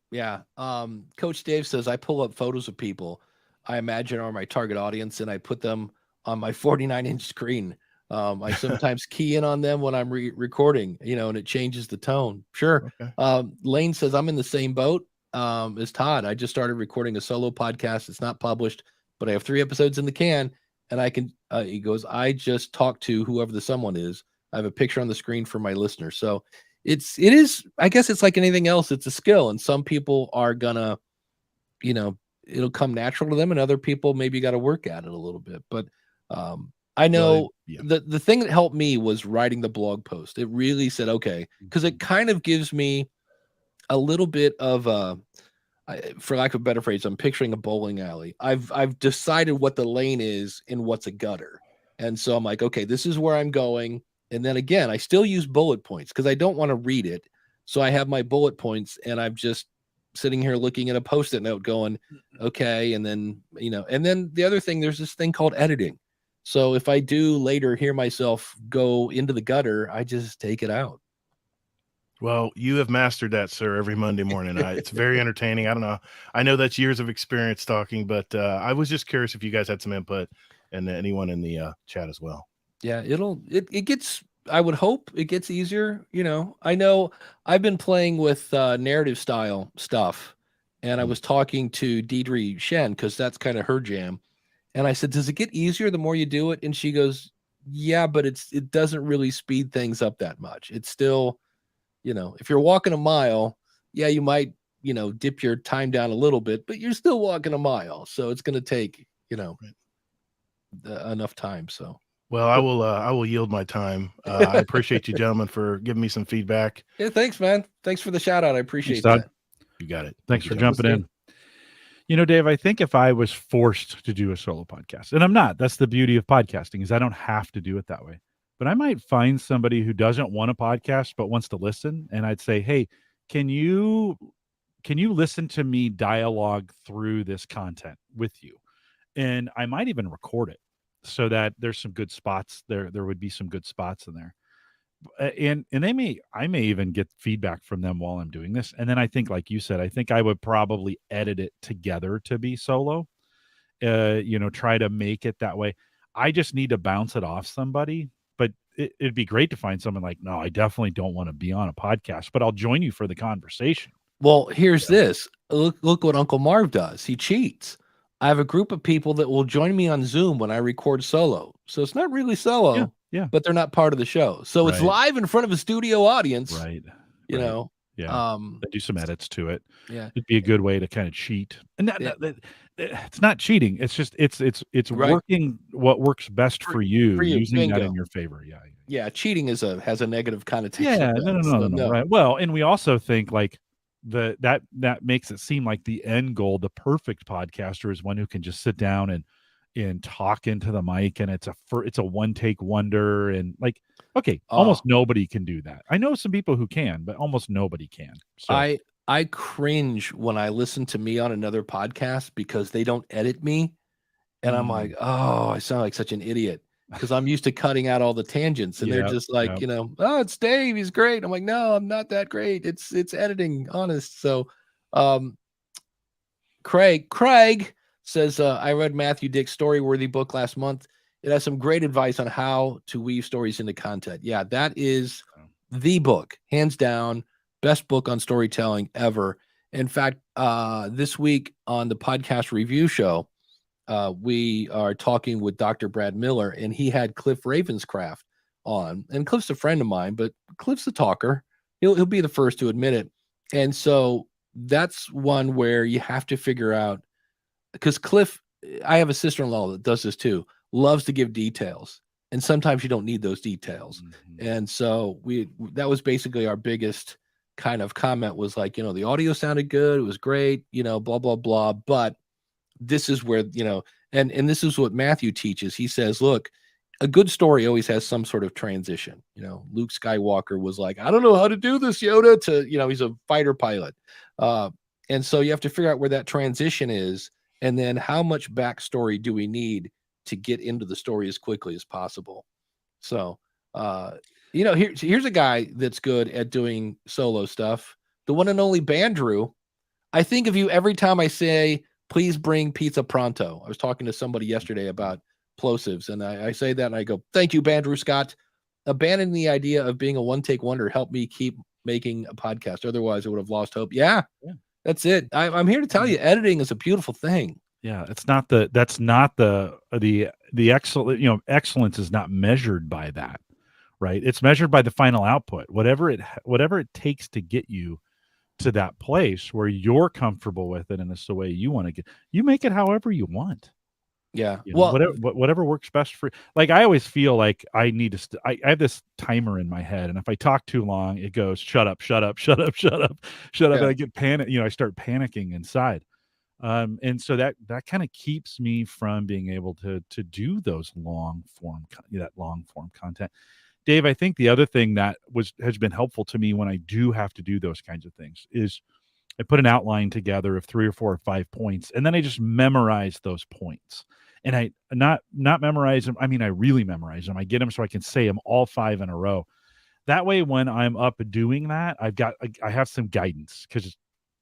Coach Dave says, I pull up photos of people I imagine are my target audience, and I put them on my 49-inch screen. I sometimes key in on them when I'm recording, and it changes the tone. Sure. Okay. Lane says, I'm in the same boat as Todd. I just started recording a solo podcast. It's not published, but I have 3 episodes in the can, and I can, he goes, I just talk to whoever the someone is. I have a picture on the screen for my listeners. So it is, I guess it's like anything else. It's a skill, and some people are gonna, it'll come natural to them, and other people maybe got to work at it a little bit. But I know the thing that helped me was writing the blog post. It really said, okay, because it kind of gives me a little bit of for lack of a better phrase, I'm picturing a bowling alley. I've decided what the lane is and what's a gutter. And so I'm like, okay, this is where I'm going. And then again, I still use bullet points because I don't want to read it. So I have my bullet points, and I'm just sitting here looking at a Post-it note going, okay. And then, and then the other thing, there's this thing called editing. So if I do later hear myself go into the gutter, I just take it out. Well, you have mastered that, sir, every Monday morning. It's very entertaining. I don't know. I know that's years of experience talking, but I was just curious if you guys had some input, and anyone in the chat as well. Yeah, it gets, I would hope it gets easier. I know I've been playing with narrative style stuff, and I was talking to Deidre Shen because that's kind of her jam. And I said, does it get easier the more you do it? And she goes, yeah, but it doesn't really speed things up that much. It's still, if you're walking a mile, yeah, you might, dip your time down a little bit, but you're still walking a mile. So it's going to take, enough time. So. Well, I will yield my time. I appreciate you gentlemen for giving me some feedback. Yeah, thanks, man. Thanks for the shout out. I appreciate that. You got it. Thanks for jumping in. Dave, I think if I was forced to do a solo podcast, and I'm not, that's the beauty of podcasting, is I don't have to do it that way. But I might find somebody who doesn't want a podcast but wants to listen, and I'd say, hey, can you listen to me dialogue through this content with you? And I might even record it, so that there's some good spots there. There would be some good spots in there. And I may even get feedback from them while I'm doing this. And then I think, like you said, I think I would probably edit it together to be solo, try to make it that way. I just need to bounce it off somebody, but it'd be great to find someone like, no, I definitely don't want to be on a podcast, but I'll join you for the conversation. Well, here's this. Look what Uncle Marv does. He cheats. I have a group of people that will join me on Zoom when I record solo. So it's not really solo, but they're not part of the show. So it's live in front of a studio audience. Right. You know. Yeah. They do some edits to it. Yeah. It'd be a good way to kind of cheat. And it's not cheating. It's just it's working what works best for you, using Bingo. That in your favor. Yeah. Yeah. Cheating has a negative connotation. Yeah. No. Right. Well, and we also think like that makes it seem like the end goal, the perfect podcaster is one who can just sit down and talk into the mic, and it's a one take wonder, and like, okay, almost nobody can do that. I know some people who can, but almost nobody can. So I cringe when I listen to me on another podcast because they don't edit me, and I'm like, oh, I sound like such an idiot because I'm used to cutting out all the tangents, and they're just like, oh, it's Dave, he's great. I'm like, no, I'm not that great. It's editing, honest. So, Craig says, I read Matthew Dick's Storyworthy book last month. It has some great advice on how to weave stories into content. Yeah, that is the book, hands down, best book on storytelling ever. In fact, this week on the podcast review show, we are talking with Dr. Brad Miller, and he had Cliff Ravenscraft on. And Cliff's a friend of mine, but Cliff's a talker. He'll be the first to admit it. And so that's one where you have to figure out, because Cliff, I have a sister-in-law that does this too, loves to give details. And sometimes you don't need those details. Mm-hmm. And so that was basically our biggest kind of comment was like, the audio sounded good, it was great, blah blah blah, but this is where, and this is what Matthew teaches. He says, look, a good story always has some sort of transition. Luke Skywalker was like, I don't know how to do this, Yoda, to, he's a fighter pilot. And so you have to figure out where that transition is, and then how much backstory do we need to get into the story as quickly as possible. So, here's a guy that's good at doing solo stuff. The one and only Bandrew. I think of you every time I say, please bring pizza pronto. I was talking to somebody yesterday about plosives, and I say that and I go, thank you, Bandrew Scott. Abandoning the idea of being a one-take wonder helped me keep making a podcast. Otherwise, I would have lost hope. Yeah. That's it. I'm here to tell you, editing is a beautiful thing. Yeah, that's not the excellent, excellence is not measured by that, right? It's measured by the final output. Whatever it takes to get you to that place where you're comfortable with it and it's the way you want to get. You make it however you want. Yeah. Whatever works best for. Like, I always feel like I need to. I have this timer in my head, and if I talk too long, it goes shut up, shut up, shut up, shut up, shut up, and I get panic. I start panicking inside. And so that kind of keeps me from being able to do those long form content. Dave, I think the other thing that has been helpful to me when I do have to do those kinds of things is I put an outline together of 3 or 4 or 5 points, and then I just memorize those points. And I not memorize them. I mean, I really memorize them. I get them so I can say them all 5 in a row. That way, when I'm up doing that, I have some guidance, because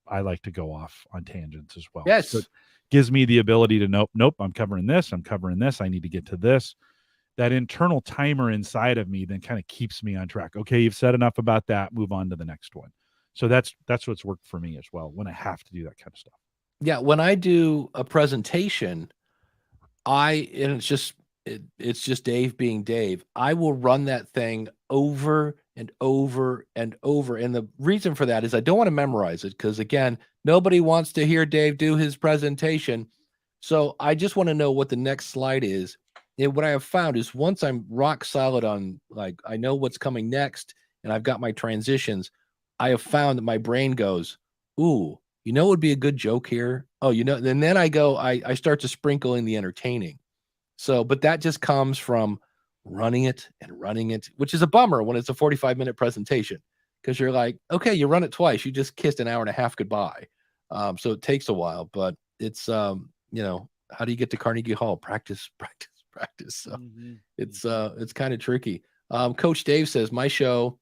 I like to go off on tangents as well. Yes. So it gives me the ability to nope, I'm covering this. I need to get to this. That internal timer inside of me then kind of keeps me on track. Okay, you've said enough about that. Move on to the next one. So that's what's worked for me as well when I have to do that kind of stuff. Yeah, when I do a presentation, it's just Dave being Dave. I will run that thing over and over and over. And the reason for that is I don't want to memorize it, because again, nobody wants to hear Dave do his presentation. So I just want to know what the next slide is. And what I have found is once I'm rock solid on, like, I know what's coming next and I've got my transitions, I have found that my brain goes, ooh, what would be a good joke here? Oh, and then I start to sprinkle in the entertaining. So, but that just comes from running it, which is a bummer when it's a 45-minute presentation, because you're like, okay, you run it twice. You just kissed an hour and a half goodbye. So it takes a while, but it's, how do you get to Carnegie Hall? Practice. So it's kind of tricky. Coach Dave says, my show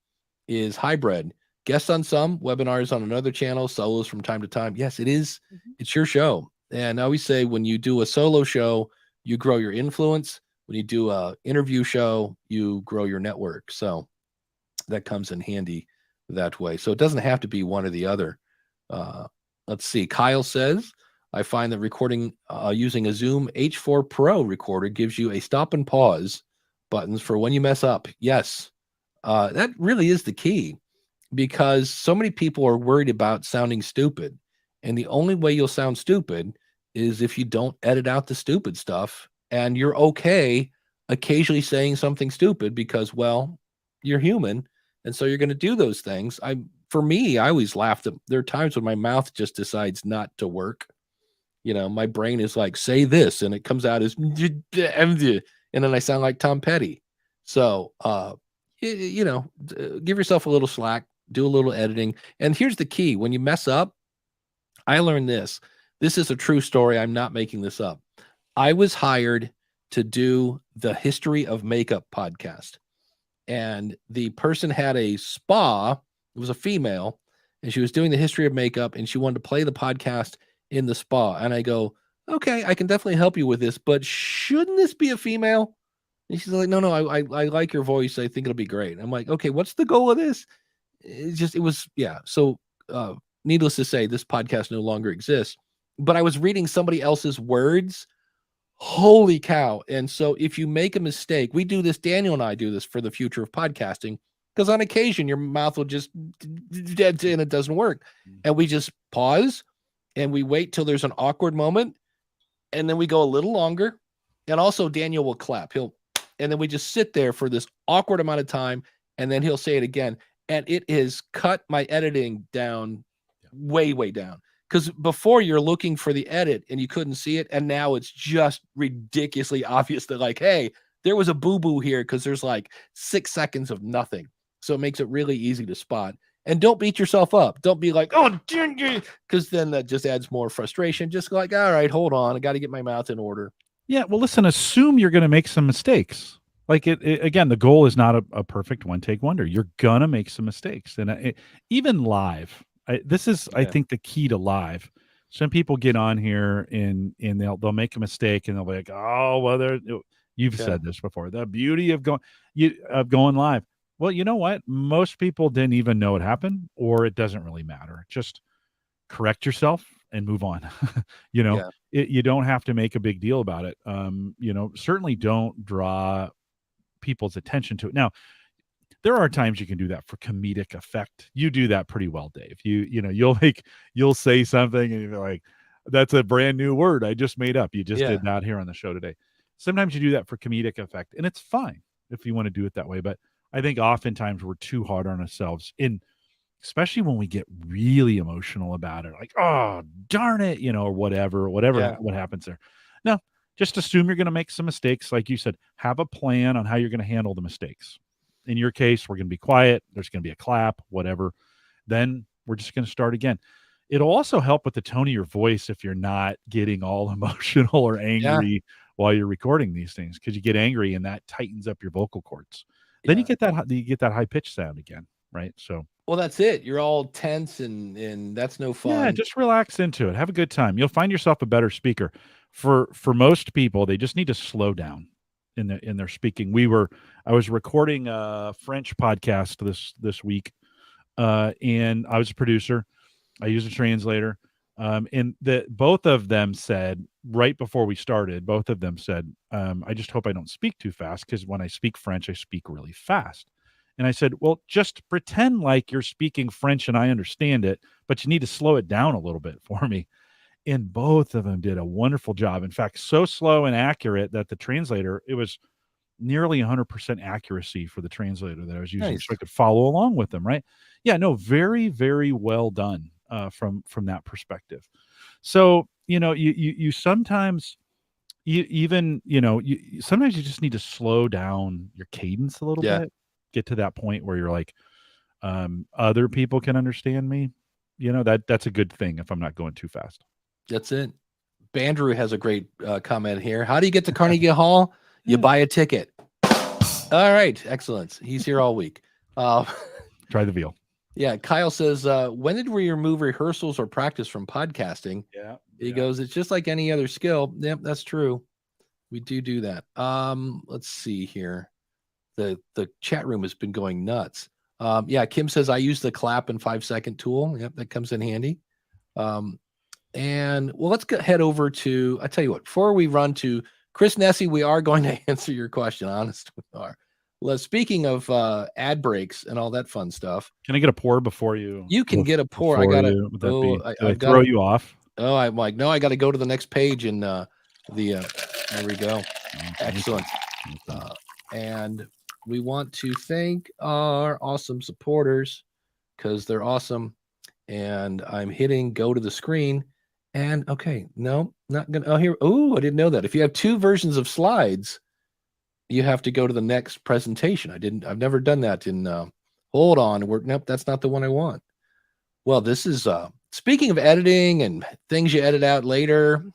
is hybrid. Guests on some, webinars on another channel, solos from time to time. Yes, it is. It's your show. And I always say, when you do a solo show, you grow your influence. When you do a interview show, you grow your network. So that comes in handy that way. So it doesn't have to be one or the other. Let's see. Kyle says, I find that recording using a Zoom H4 Pro recorder gives you a stop and pause buttons for when you mess up. Yes, that really is the key, because so many people are worried about sounding stupid. And the only way you'll sound stupid is if you don't edit out the stupid stuff, and you're okay occasionally saying something stupid because, well, you're human. And so you're going to do those things. For me, I always laugh that there are times when my mouth just decides not to work. My brain is like, say this, and it comes out as, and then I sound like Tom Petty. So, give yourself a little slack, do a little editing. And here's the key. When you mess up, I learned this. This is a true story. I'm not making this up. I was hired to do the History of Makeup podcast. And the person had a spa. It was a female, and she was doing the history of makeup, and she wanted to play the podcast in the spa. And I go, okay, I can definitely help you with this, but shouldn't this be a female? And she's like, no, I like your voice. I think it'll be great. I'm like, okay, what's the goal of this? So needless to say, this podcast no longer exists, but I was reading somebody else's words. Holy cow. And so if you make a mistake, we do this, Daniel and I do this for the future of podcasting, because on occasion your mouth will just dead and it doesn't work. And we just pause and we wait till there's an awkward moment. And then we go a little longer. And also Daniel will clap. And then we just sit there for this awkward amount of time. And then he'll say it again. and it has cut my editing down way, way down. Because before you're looking for the edit and you couldn't see it, and now it's just ridiculously obvious that like, hey, there was a boo-boo here because there's like 6 seconds of nothing. So it makes it really easy to spot. And don't beat yourself up. Don't be like, oh, because then that just adds more frustration. Just like, all right, hold on. I got to get my mouth in order. Yeah, well, listen, assume you're going to make some mistakes. Like again, the goal is not a perfect one-take wonder. You're going to make some mistakes. And even live, this is, I think, the key to live. Some people get on here and they'll make a mistake and they'll be like, oh, well, you've said this before. The beauty of going live. Well, you know what? Most people didn't even know it happened, or it doesn't really matter. Just correct yourself and move on. You don't have to make a big deal about it. Certainly don't draw people's attention to it. Now, there are times you can do that for comedic effect. You do that pretty well, Dave. You'll say something and you're like, that's a brand new word I just made up. You just did that here on the show today. Sometimes you do that for comedic effect, and it's fine if you want to do it that way. But I think oftentimes we're too hard on ourselves, especially when we get really emotional about it, like, oh, darn it, or whatever what happens there. No, just assume you're going to make some mistakes. Like you said, have a plan on how you're going to handle the mistakes. In your case, we're going to be quiet. There's going to be a clap, whatever. Then we're just going to start again. It'll also help with the tone of your voice if you're not getting all emotional or angry while you're recording these things, because you get angry and that tightens up your vocal cords. Then you get that high pitch sound again, right? So, well, that's it. You're all tense and that's no fun. Yeah, just relax into it. Have a good time. You'll find yourself a better speaker. For most people, they just need to slow down in their speaking. I was recording a French podcast this week, and I was a producer. I used a translator, and both of them said right before we started. Both of them said, "I just hope I don't speak too fast, because when I speak French, I speak really fast." And I said, well, just pretend like you're speaking French and I understand it, but you need to slow it down a little bit for me. And both of them did a wonderful job. In fact, so slow and accurate that the translator, it was nearly 100% accuracy for the translator that I was using. Nice. So I could follow along with them, right? Yeah, no, very, very well done from that perspective. So, you sometimes, sometimes you just need to slow down your cadence a little bit. Get to that point where you're like, other people can understand me. That's a good thing if I'm not going too fast. That's it. Bandrew has a great comment here. How do you get to Carnegie Hall? You buy a ticket. All right. Excellent. He's here all week. Try the veal. Yeah. Kyle says, when did we remove rehearsals or practice from podcasting? Yeah. He goes, it's just like any other skill. Yep, that's true. We do that. Let's see here. The chat room has been going nuts. Kim says I use the clap and 5-second tool. Yep, that comes in handy. And well, let's head over to, I tell you what, before we run to Chris Nessie, we are going to answer your question. Honest, we are. Well, speaking of ad breaks and all that fun stuff. Can I get a pour before you? You can get a pour. I got to I throw you off. Oh, I'm like, no, I got to go to the next page and there we go. Excellent. And we want to thank our awesome supporters because they're awesome. And I'm hitting go to the screen. And okay, no, not gonna. Oh, here. Oh, I didn't know that. If you have two versions of slides, you have to go to the next presentation. I've never done that in. Hold on. Nope, that's not the one I want. Well, this is speaking of editing and things you edit out later.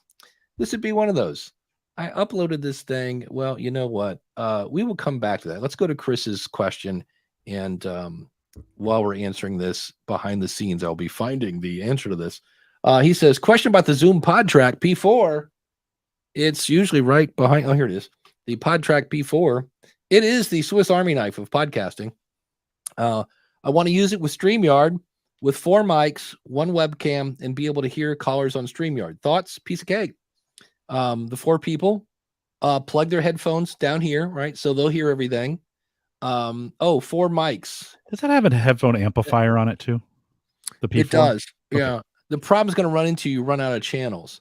This would be one of those. I uploaded this thing. Well, you know what? We will come back to that. Let's go to Chris's question. And while we're answering this behind the scenes, I'll be finding the answer to this. He says, question about the Zoom Podtrak P4. It's usually right behind. Oh, here it is. The Podtrak P4. It is the Swiss Army knife of podcasting. I want to use it with StreamYard with 4 mics, 1 webcam, and be able to hear callers on StreamYard. Thoughts? Piece of cake. The 4 people plug their headphones down here, right? So they'll hear everything. 4 mics. Does that have a headphone amplifier on it too? The P4? It does. Okay. Yeah. The problem's going to run into you run out of channels.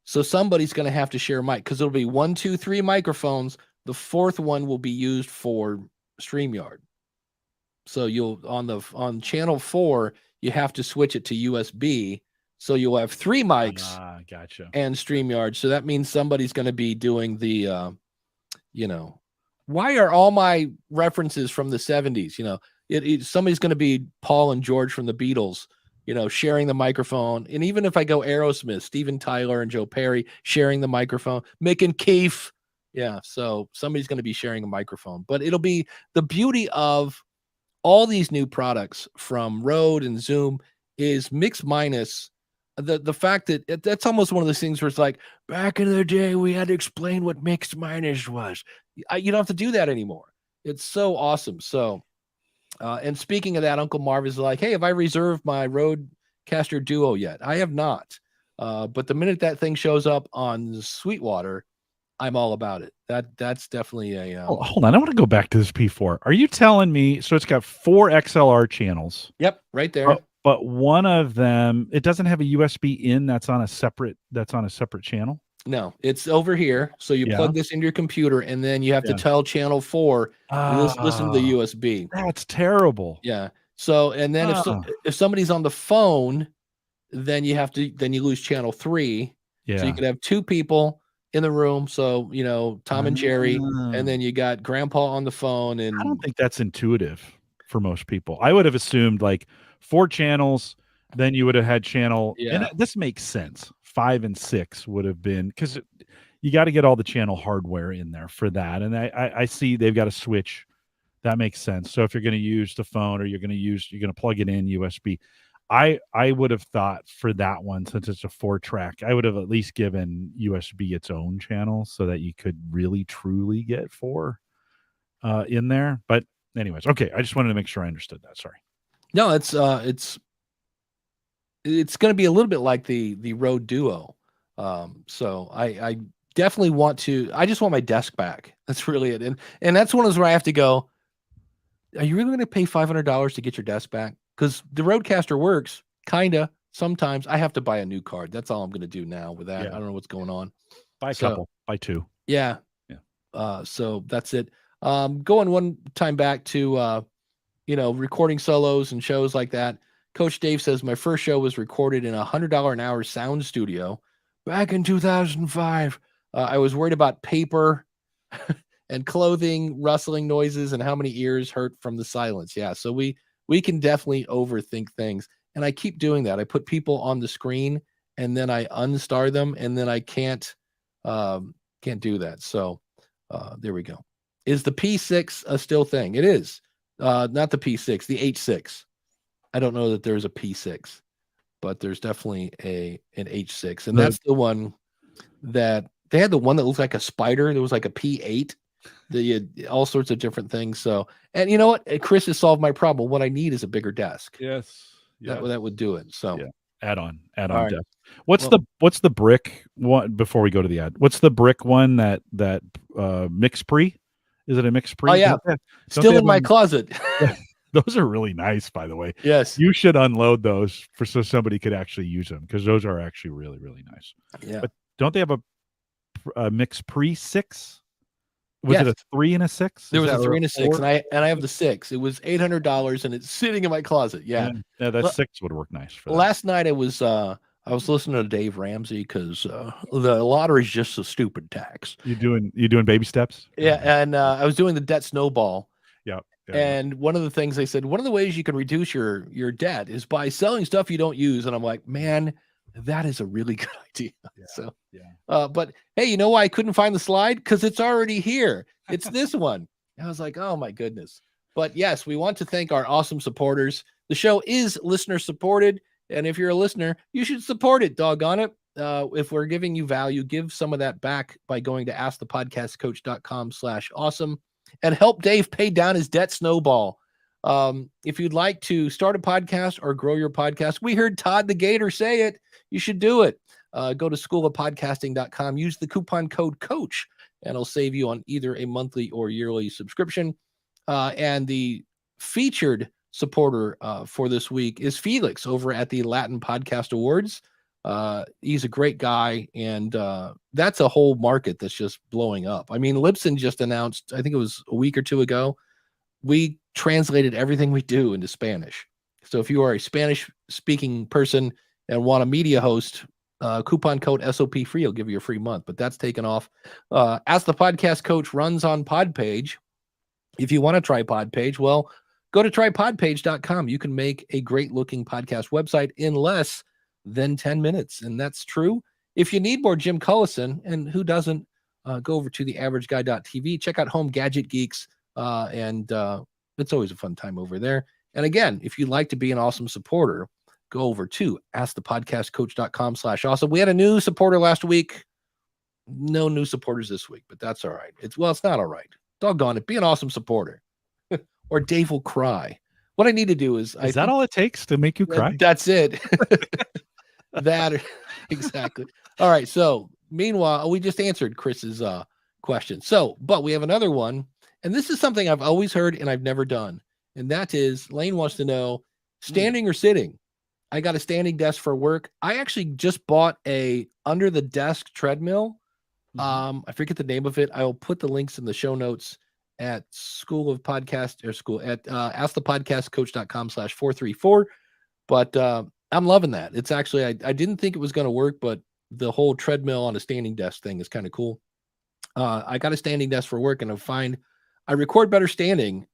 So somebody's going to have to share a mic because it'll be 1, 2, 3 microphones. The 4th one will be used for StreamYard. So you'll on channel 4, you have to switch it to USB. So you'll have 3 mics Gotcha. and StreamYard. So that means somebody's going to be doing the, why are all my references from the 70s? Somebody's going to be Paul and George from the Beatles, sharing the microphone. And even if I go Aerosmith, Steven Tyler and Joe Perry sharing the microphone, Mick and Keith. Yeah. So somebody's going to be sharing a microphone, but it'll be the beauty of all these new products from Rode and Zoom is mix minus the fact that that's almost one of those things where it's like back in the day, we had to explain what mixed minus was. You don't have to do that anymore. It's so awesome. So, and speaking of that, Uncle Marv is like, hey, have I reserved my Rodecaster Duo yet? I have not. But the minute that thing shows up on Sweetwater, I'm all about it. That's definitely a. Hold on, I want to go back to this P4. Are you telling me? So it's got 4 XLR channels. Yep, right there. But one of them, it doesn't have a USB in. That's on a separate channel. No, it's over here. So you plug this into your computer, and then you have to tell channel 4 listen to the USB. That's terrible. Yeah. So and then if somebody's on the phone, then you lose channel 3. Yeah. So you could have 2 people in the room. So Tom and Jerry, and then you got Grandpa on the phone. And I don't think that's intuitive for most people. I would have assumed like 4 channels, then you would have had channel. Yeah. And this makes sense. 5 and 6 would have been, because you got to get all the channel hardware in there for that. And I see they've got a switch. That makes sense. So if you're going to use the phone or you're going to plug it in USB, I would have thought for that one, since it's a 4-track, I would have at least given USB its own channel so that you could really truly get 4 in there. But anyways, okay. I just wanted to make sure I understood that. Sorry. No, it's going to be a little bit like the Rode Duo. So I definitely I just want my desk back. That's really it. And that's one of those where I have to go, are you really going to pay $500 to get your desk back? Because the Rodecaster works kind of. Sometimes I have to buy a new card. That's all I'm going to do now with that. Yeah. I don't know what's going on. Buy a couple, buy 2. Yeah. Yeah. So that's it. Going one time back to, recording solos and shows like that. Coach Dave says, my first show was recorded in a $100 an hour sound studio back in 2005. I was worried about paper and clothing, rustling noises, and how many ears hurt from the silence. Yeah. So we can definitely overthink things. And I keep doing that. I put people on the screen and then I unstar them, and then I can't do that. So there we go. Is the P6 a still thing? It is. Not the P6, the H6. I don't know that there's a P6, but there's definitely an H6. And that's the one that they had, the one that looked like a spider. There was like a P8. All sorts of different things. So, and you know what? Chris has solved my problem. What I need is a bigger desk. Yes. That would do it. So add on right. desk. What's the brick one before we go to the ad? What's the brick one that mix pre? Is it a mix pre? Oh yeah. Still in my closet. Those are really nice, by the way. Yes. You should unload those so somebody could actually use them, because those are actually really, really nice. Yeah. But don't they have a mix pre 6? Was it a 3 and a 6? There was a 3 and a 6, and I have the 6. It was $800, and it's sitting in my closet. Yeah. That 6 would work nice for that. Last night I was listening to Dave Ramsey, because the lottery is just a stupid tax. You doing baby steps? Yeah, and I was doing the debt snowball. Yeah. And one of the things they said, one of the ways you can reduce your debt is by selling stuff you don't use. And I'm like, man, that is a really good idea. Yeah, so, yeah. But hey, you know why I couldn't find the slide? Because it's already here. It's this one. I was like, oh my goodness. But yes, we want to thank our awesome supporters. The show is listener supported. And if you're a listener, you should support it, doggone it. If we're giving you value, give some of that back by going to askthepodcastcoach.com/awesome. and help Dave pay down his debt snowball. If you'd like to start a podcast or grow your podcast, we heard Todd the Gator say it. You should do it. Go to schoolofpodcasting.com, use the coupon code COACH, and it'll save you on either a monthly or yearly subscription. And the featured supporter for this week is Felix over at the Latin Podcast Awards. He's a great guy, and that's a whole market that's just blowing up. I mean, Libsyn just announced, I think it was a week or two ago, we translated everything we do into Spanish. So if you are a Spanish speaking person and want a media host, coupon code SOP free will give you a free month, but that's taken off. Ask the Podcast Coach runs on Podpage. If you want to try Podpage, well, go to trypodpage.com. You can make a great looking podcast website in less than 10 minutes. And that's true. If you need more Jim Cullison, and who doesn't, go over to theaverageguy.tv, check out Home Gadget Geeks, and it's always a fun time over there. And again, if you'd like to be an awesome supporter, go over to askthepodcastcoach.com/awesome. We had a new supporter last week. No new supporters this week, but that's all right. It's not all right. Doggone it. Be an awesome supporter. Or Dave will cry. What I need to do is that all it takes to make you cry? That's it. That exactly. All right. So meanwhile, we just answered Chris's question. So, but we have another one, and this is something I've always heard and I've never done. And that is, Lane wants to know, standing or sitting? I got a standing desk for work. I actually just bought a under the desk treadmill. I forget the name of it. I will put the links in the show notes at askthepodcastcoach.com/434. But I'm loving that. It's actually, I didn't think it was going to work, but the whole treadmill on a standing desk thing is kind of cool. I got a standing desk for work, and I record better standing.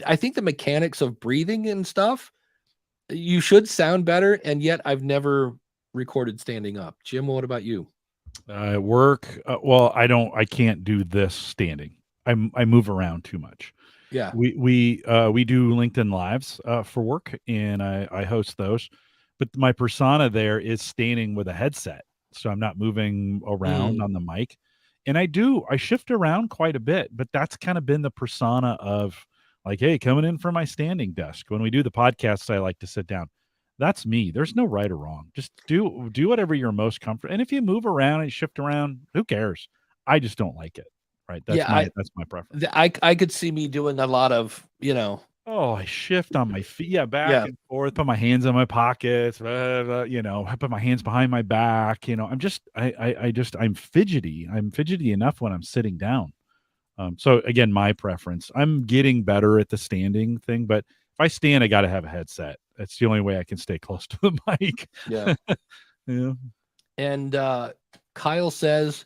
I think the mechanics of breathing and stuff, you should sound better, and yet I've never recorded standing up. Jim, what about you? At work, well, I can't do this standing. I move around too much. Yeah. We do LinkedIn Lives for work, and I host those. But my persona there is standing with a headset, so I'm not moving around on the mic. And I shift around quite a bit, but that's kind of been the persona of like, hey, coming in from my standing desk. When we do the podcasts, I like to sit down. That's me. There's no right or wrong. Just do whatever you're most comfortable. And if you move around and shift around, who cares? I just don't like it. Right. That's my preference. I could see me doing a lot of, Oh, I shift on my feet. Yeah. And forth, put my hands in my pockets, I put my hands behind my back. I'm fidgety. I'm fidgety enough when I'm sitting down. So again, my preference, I'm getting better at the standing thing, but if I stand, I got to have a headset. That's the only way I can stay close to the mic. Yeah. Yeah. And Kyle says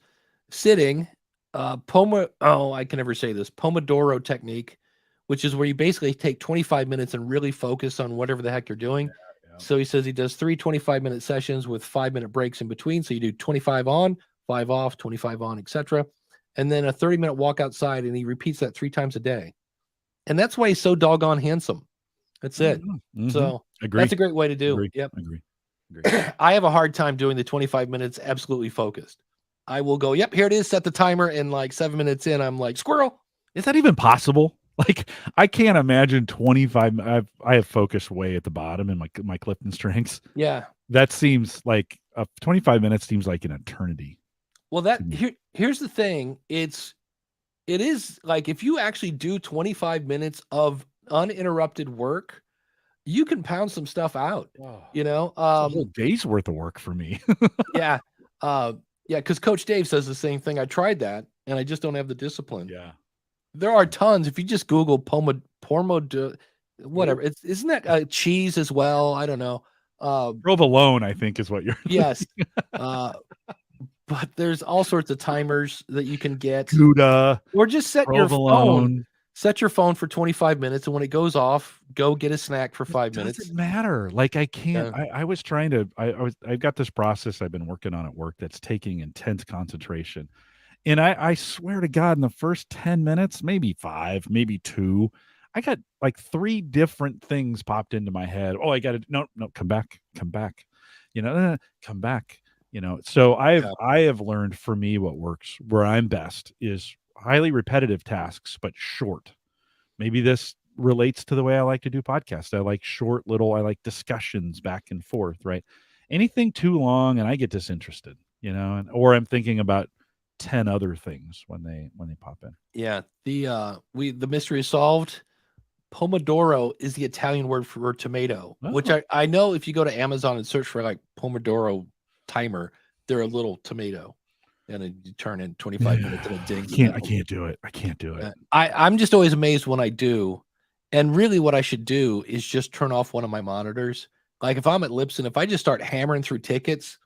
sitting, I can never say this, Pomodoro technique, which is where you basically take 25 minutes and really focus on whatever the heck you're doing. Yeah. So he says he does 3 25-minute sessions with 5-minute breaks in between. So you do 25 on, 5 off, 25 on, etc. And then a 30-minute walk outside, and he repeats that 3 times a day. And that's why he's so doggone handsome. That's it. Mm-hmm. So that's a great way to do. Agree. Yep. Agree. I have a hard time doing the 25 minutes absolutely focused. I will go, yep, here it is, set the timer, and like 7 minutes in, I'm like, squirrel. Is that even possible? Like, I can't imagine 25. I have focus way at the bottom in my Clifton strengths. Yeah. That seems like 25 minutes seems like an eternity. Well, here's the thing. It is like, if you actually do 25 minutes of uninterrupted work, you can pound some stuff out. It's a whole day's worth of work for me. Yeah. Because Coach Dave says the same thing. I tried that, and I just don't have the discipline. Yeah. There are tons. If you just Google Pomodoro, whatever, isn't that cheese as well? I don't know. Provolone, I think, is what you're. Yes. But there's all sorts of timers that you can get. Gouda, or just set provolone. Your phone. Set your phone for 25 minutes, and when it goes off, go get a snack for 5 minutes. Doesn't matter. Like, I can't. Yeah. I was trying to. I've got this process I've been working on at work that's taking intense concentration, and I swear to God, in the first 10 minutes, maybe 5, maybe 2, I got like 3 different things popped into my head. Oh, I got to no, come back, come back. Come back. So I have learned, for me, what works, where I'm best, is highly repetitive tasks, but short. Maybe this relates to the way I like to do podcasts. I like short I like discussions back and forth, right? Anything too long and I get disinterested, or I'm thinking about 10 other things when they pop in. Yeah. The mystery is solved. Pomodoro is the Italian word for tomato, which I know if you go to Amazon and search for like Pomodoro timer, they're a little tomato. and you turn in 25 minutes and it dings. I can't do it. I can't do it. I'm just always amazed when I do. And really what I should do is just turn off one of my monitors. Like if I'm at Libsyn, if I just start hammering through tickets,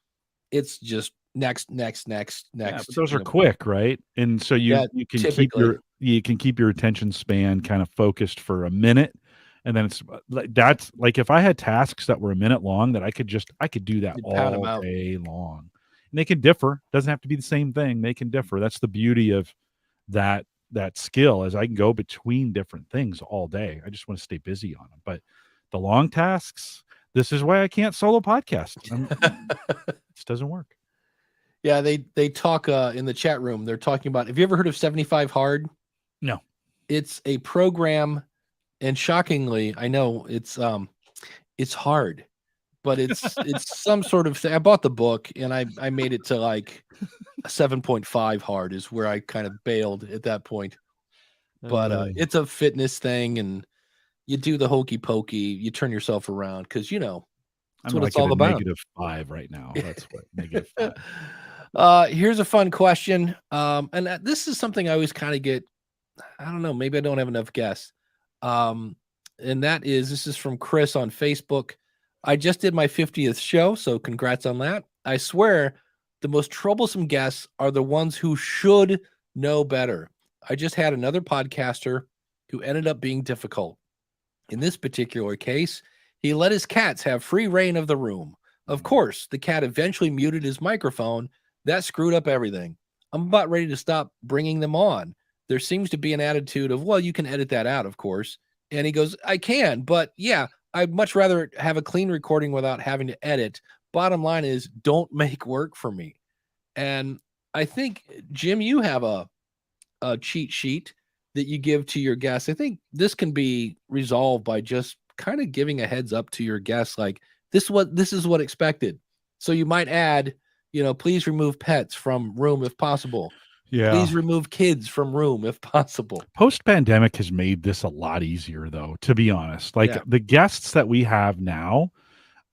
it's just next. Yeah, but those are quick, right? And so you can keep your attention span kind of focused for a minute. And then it's like, that's like, if I had tasks that were a minute long, that I could do that all day long. And they can differ. Doesn't have to be the same thing. They can differ. That's the beauty of that skill, is I can go between different things all day. I just want to stay busy on them. But the long tasks, this is why I can't solo podcast. This doesn't work. Yeah, they talk in the chat room. They're talking about, have you ever heard of 75 Hard? No. It's a program, and shockingly, I know it's hard, but it's some sort of thing. I bought the book and I made it to like a 7.5 hard is where I kind of bailed at that point. But it's a fitness thing, and you do the hokey pokey, you turn yourself around, because that's what it's all about. -5 right now. That's what -5. Here's a fun question. And this is something I always kind of get, I don't know, maybe I don't have enough guests. And this is from Chris on Facebook. I just did my 50th show, so congrats on that. I swear the most troublesome guests are the ones who should know better. I just had another podcaster who ended up being difficult. In this particular case, he let his cats have free reign of the room. Of course, the cat eventually muted his microphone. That screwed up everything. I'm about ready to stop bringing them on. There seems to be an attitude of, well, you can edit that out, of course. And he goes, I can, but yeah, I'd much rather have a clean recording without having to edit. Bottom line is, don't make work for me. And I think, Jim, you have a cheat sheet that you give to your guests. I think this can be resolved by just kind of giving a heads up to your guests, like this is what expected. So you might add, please remove pets from room if possible. Yeah. Please remove kids from room if possible. Post-pandemic has made this a lot easier, though, to be honest. Like the guests that we have now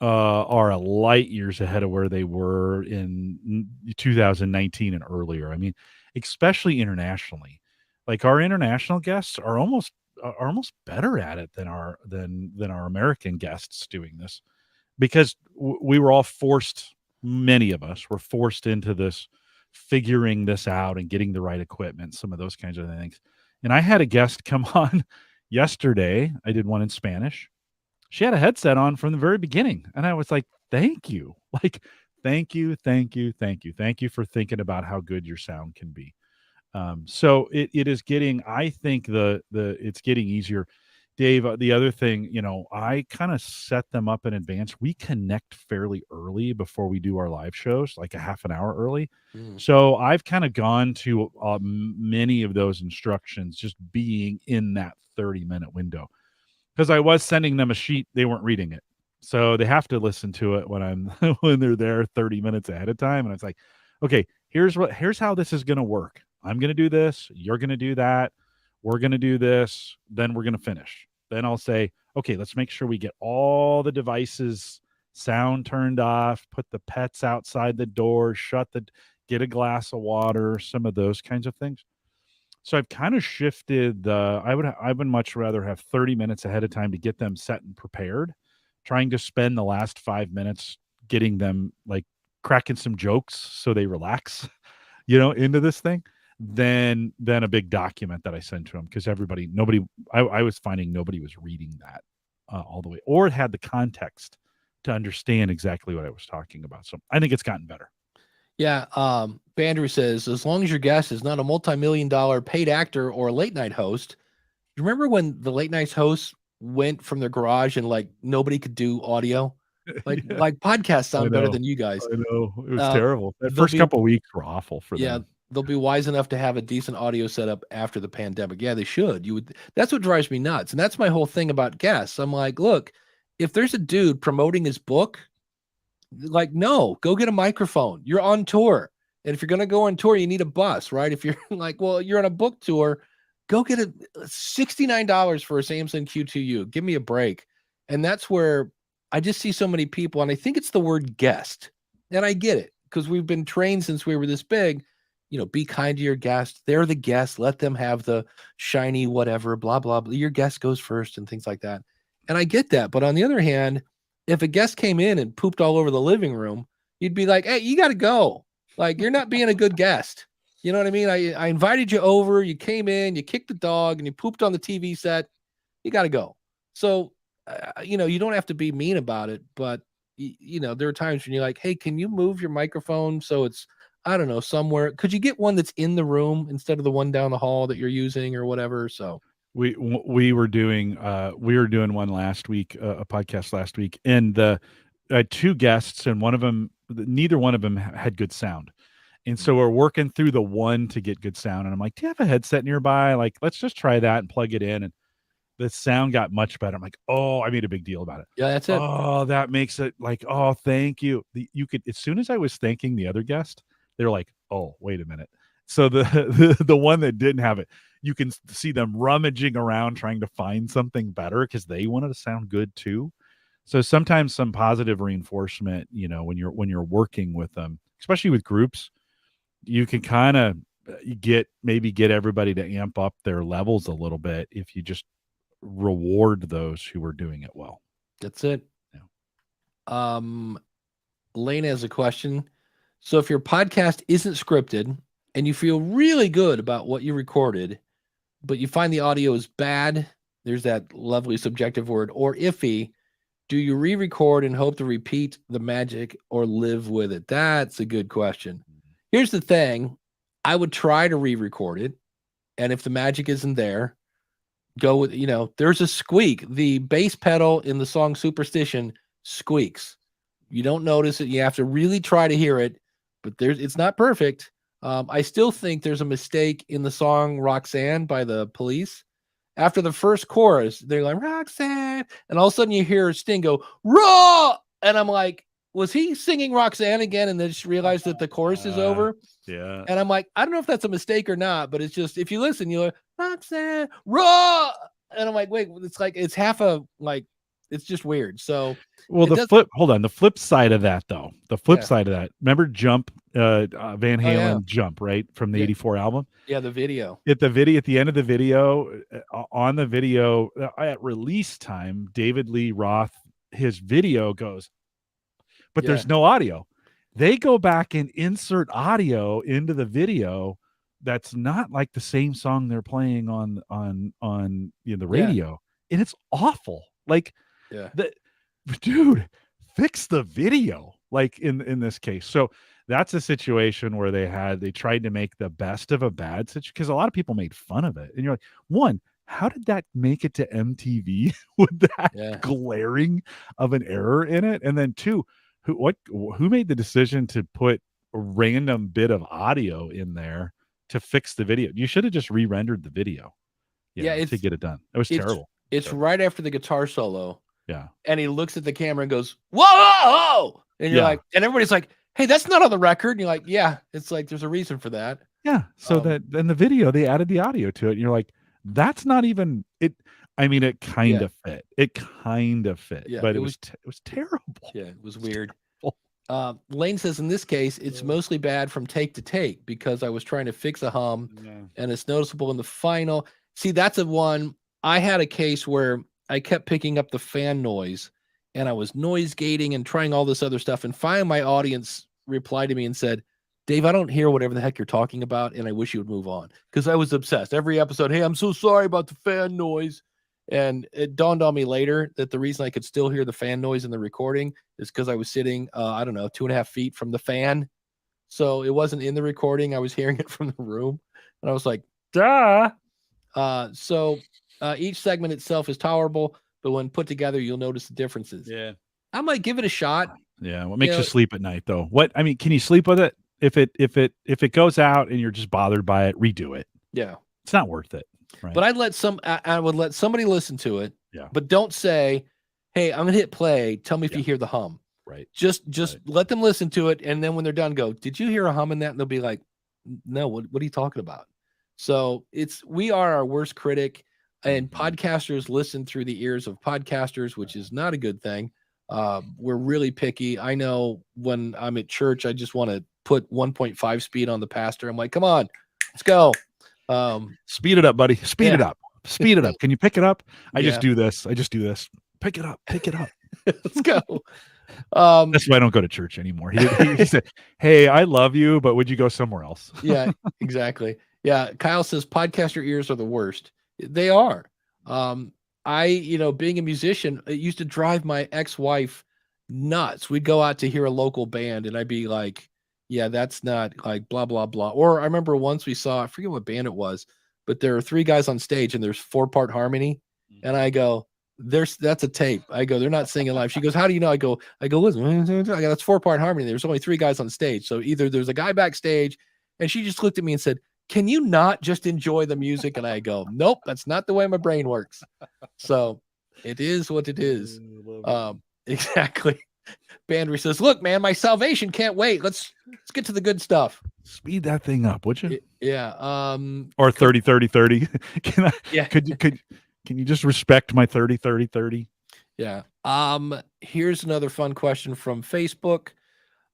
are a light years ahead of where they were in 2019 and earlier. I mean, especially internationally. Like our international guests are almost better at it than our American guests doing this, because we were all forced. Many of us were forced into this, figuring this out and getting the right equipment, some of those kinds of things. And I had a guest come on yesterday. I did one in Spanish. She had a headset on from the very beginning, and I was like, "Thank you, thank you for thinking about how good your sound can be." So it is getting, I think it's getting easier. Dave, the other thing, I kind of set them up in advance. We connect fairly early before we do our live shows, like a half an hour early. So I've kind of gone to many of those instructions just being in that 30-minute window, because I was sending them a sheet. They weren't reading it. So they have to listen to it when they're there 30 minutes ahead of time. And it's like, okay, here's how this is going to work. I'm going to do this. You're going to do that. We're going to do this. Then we're going to finish. Then I'll say, okay, let's make sure we get all the devices sound turned off, put the pets outside the door, get a glass of water, some of those kinds of things. So I've kind of shifted I would much rather have 30 minutes ahead of time to get them set and prepared, trying to spend the last 5 minutes getting them like cracking some jokes so they relax, into this thing, than a big document that I send to them, because I was finding nobody was reading that all the way, or had the context to understand exactly what I was talking about. So I think it's gotten better. Yeah. Bandrew says, as long as your guest is not a multi-million-dollar paid actor or late night host. Remember when the late night hosts went from their garage and like nobody could do audio? Like podcasts sound better than you guys. I know, it was terrible. The first couple of weeks were awful for them. Yeah, they'll be wise enough to have a decent audio setup after the pandemic. Yeah, they should. That's what drives me nuts, and that's my whole thing about guests. I'm like, look, if there's a dude promoting his book, like, no, go get a microphone. You're on tour, and if you're gonna go on tour, you need a bus, right? If you're like, well, you're on a book tour, go get $69 for a Samsung Q2U. Give me a break. And that's where I just see so many people, and I think it's the word guest. And I get it, because we've been trained since we were this big. be kind to your guest. They're the guest. Let them have the shiny whatever, blah, blah, blah. Your guest goes first and things like that. And I get that. But on the other hand, if a guest came in and pooped all over the living room, you'd be like, hey, you got to go. Like, you're not being a good guest. You know what I mean? I invited you over. You came in, you kicked the dog, and you pooped on the TV set. You got to go. So, you don't have to be mean about it. But, there are times when you're like, hey, can you move your microphone so it's, I don't know, somewhere? Could you get one that's in the room instead of the one down the hall that you're using or whatever? So we were doing one last week, a podcast last week, and the two guests, and neither one of them had good sound. And so we're working through the one to get good sound. And I'm like, do you have a headset nearby? Like, let's just try that and plug it in. And the sound got much better. I'm like, oh, I made a big deal about it. Yeah, that's it. Oh, that makes it like, oh, thank you. You could, as soon as I was thanking the other guest, they're like, oh, wait a minute. So the one that didn't have it, you can see them rummaging around trying to find something better because they wanted to sound good too. So sometimes some positive reinforcement, when you're working with them, especially with groups, you can kind of get everybody to amp up their levels a little bit if you just reward those who are doing it well. That's it. Yeah. Lane has a question. So if your podcast isn't scripted and you feel really good about what you recorded, but you find the audio is bad, there's that lovely subjective word, or iffy, do you re-record and hope to repeat the magic or live with it? That's a good question. Here's the thing. I would try to re-record it. And if the magic isn't there, go with, there's a squeak. The bass pedal in the song Superstition squeaks. You don't notice it. You have to really try to hear it, but it's not perfect. I still think there's a mistake in the song Roxanne by the Police. After the first chorus, they're like, Roxanne. And all of a sudden you hear Sting go, raw. And I'm like, was he singing Roxanne again? And then just realized that the chorus is over. Yeah. And I'm like, I don't know if that's a mistake or not, but it's just, if you listen, you're like, Roxanne, raw. And I'm like, wait, it's like, it's half a, like, it's just weird. So, well, the flip side of that, though, remember Jump, Van Halen Jump, right? From the 84 album. Yeah. The video. At the end of the video, on the video at release time, David Lee Roth, his video goes, but there's no audio. They go back and insert audio into the video that's not like the same song they're playing on the radio, and it's awful. Like, dude, fix the video. Like in this case, so that's a situation where they tried to make the best of a bad situation because a lot of people made fun of it, and you're like, one, how did that make it to MTV with that glaring of an error in it? And then two, who made the decision to put a random bit of audio in there to fix the video? You should have just re-rendered the video. To get it done. It was terrible. It's right after the guitar solo. Yeah. And he looks at the camera and goes, whoa! And you're like, and everybody's like, hey, that's not on the record. And you're like, yeah, it's like, there's a reason for that. Yeah. So that in the video, they added the audio to it. And you're like, that's not even it. I mean, it kind of fit. It kind of fit, but it was terrible. Yeah, it was weird. Lane says, in this case, it's mostly bad from take to take because I was trying to fix a hum and it's noticeable in the final. See, that's a one. I had a case where I kept picking up the fan noise and I was noise gating and trying all this other stuff. And finally, my audience replied to me and said, Dave, I don't hear whatever the heck you're talking about, and I wish you would move on. Because I was obsessed. Every episode, hey, I'm so sorry about the fan noise. And it dawned on me later that the reason I could still hear the fan noise in the recording is because I was sitting, 2.5 feet from the fan. So it wasn't in the recording. I was hearing it from the room. And I was like, duh. So each segment itself is tolerable, but when put together, you'll notice the differences. Yeah. I might give it a shot. Yeah. What makes you sleep at night, though? Can you sleep with it? If it goes out and you're just bothered by it, redo it. Yeah. It's not worth it. Right. But I would let somebody listen to it. Yeah. But don't say, hey, I'm going to hit play. Tell me if you hear the hum. Right. Just let them listen to it. And then when they're done, go, did you hear a hum in that? And they'll be like, no, what are you talking about? So we are our worst critic, and podcasters listen through the ears of podcasters, which is not a good thing. We're really picky. I know when I'm at church, I just want to put 1.5 speed on the Pastor. I'm like, come on, let's go. Speed it up, buddy. Speed it Yeah. up. Speed it up. Can you pick it up? I Yeah. just do this. Pick it up. Pick it up. Let's go. That's why I don't go to church anymore. He said, "Hey, I love you, but would you go somewhere else?" Yeah, exactly. Yeah. Kyle says podcaster ears are the worst. They are. Being a musician, it used to drive my ex-wife nuts. We'd go out to hear a local band and I'd be like, yeah, that's not like blah, blah, blah. Or I remember once we saw, I forget what band it was, but there are 3 guys on stage and there's 4-part harmony. And I go, that's a tape. I go, they're not singing live. She goes, how do you know? I go, listen, I go, that's 4-part harmony. There's only 3 guys on stage. So either there's a guy backstage, and she just looked at me and said, can you not just enjoy the music? And I go, nope, that's not the way my brain works. So it is what it is. Exactly. Bandry says, look, man, my salvation can't wait. Let's get to the good stuff. Speed that thing up, would you? Yeah. Or 30, 30, 30. Can I? Yeah. Can you just respect my 30, 30, 30? Yeah. Here's another fun question from Facebook.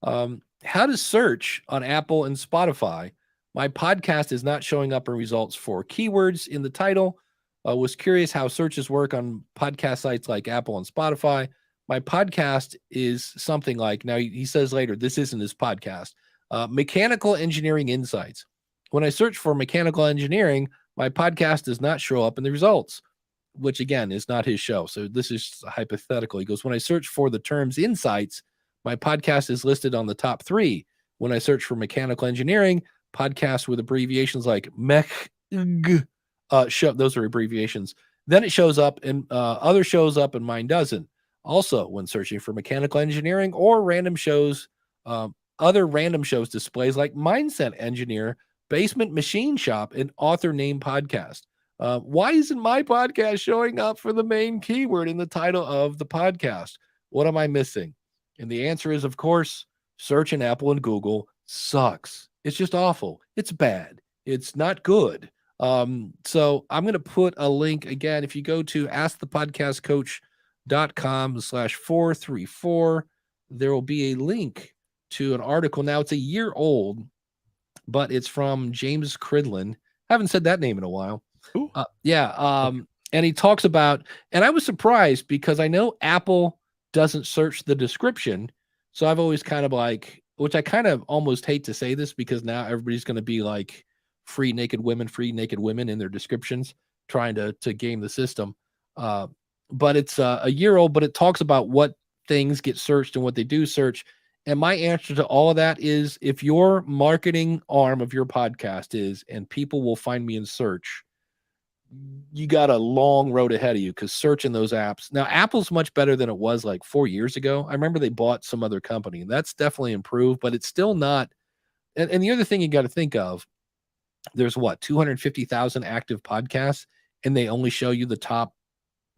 How does search on Apple and Spotify? My podcast is not showing up in results for keywords in the title. Was curious how searches work on podcast sites like Apple and Spotify. My podcast is something like, now he says later, this isn't his podcast, Mechanical Engineering Insights. When I search for mechanical engineering, my podcast does not show up in the results, which again is not his show. So this is hypothetical. He goes, when I search for the terms insights, my podcast is listed on the top 3. When I search for mechanical engineering, podcasts with abbreviations like those are abbreviations. Then it shows up and other shows up and mine doesn't. Also, when searching for mechanical engineering or random shows, other random shows displays like Mindset Engineer, Basement Machine Shop, and Author Name Podcast. Why isn't my podcast showing up for the main keyword in the title of the podcast? What am I missing? And the answer is, of course, search in Apple and Google sucks. It's just awful. It's bad. It's not good. So I'm going to put a link again. If you go to askthepodcastcoach.com/434, there will be a link to an article. Now it's a year old, but it's from James Cridlin. Haven't said that name in a while. And he talks about, and I was surprised because I know Apple doesn't search the description. So I've always kind of like, which I kind of almost hate to say this because now everybody's going to be like free naked women in their descriptions, trying to game the system. But it's a year old, but it talks about what things get searched and what they do search. And my answer to all of that is, if your marketing arm of your podcast is, and people will find me in search, you got a long road ahead of you, because searching those apps now, Apple's much better than it was like 4 years ago. I remember they bought some other company, and that's definitely improved, but it's still not. And the other thing you got to think of, there's 250,000 active podcasts, and they only show you the top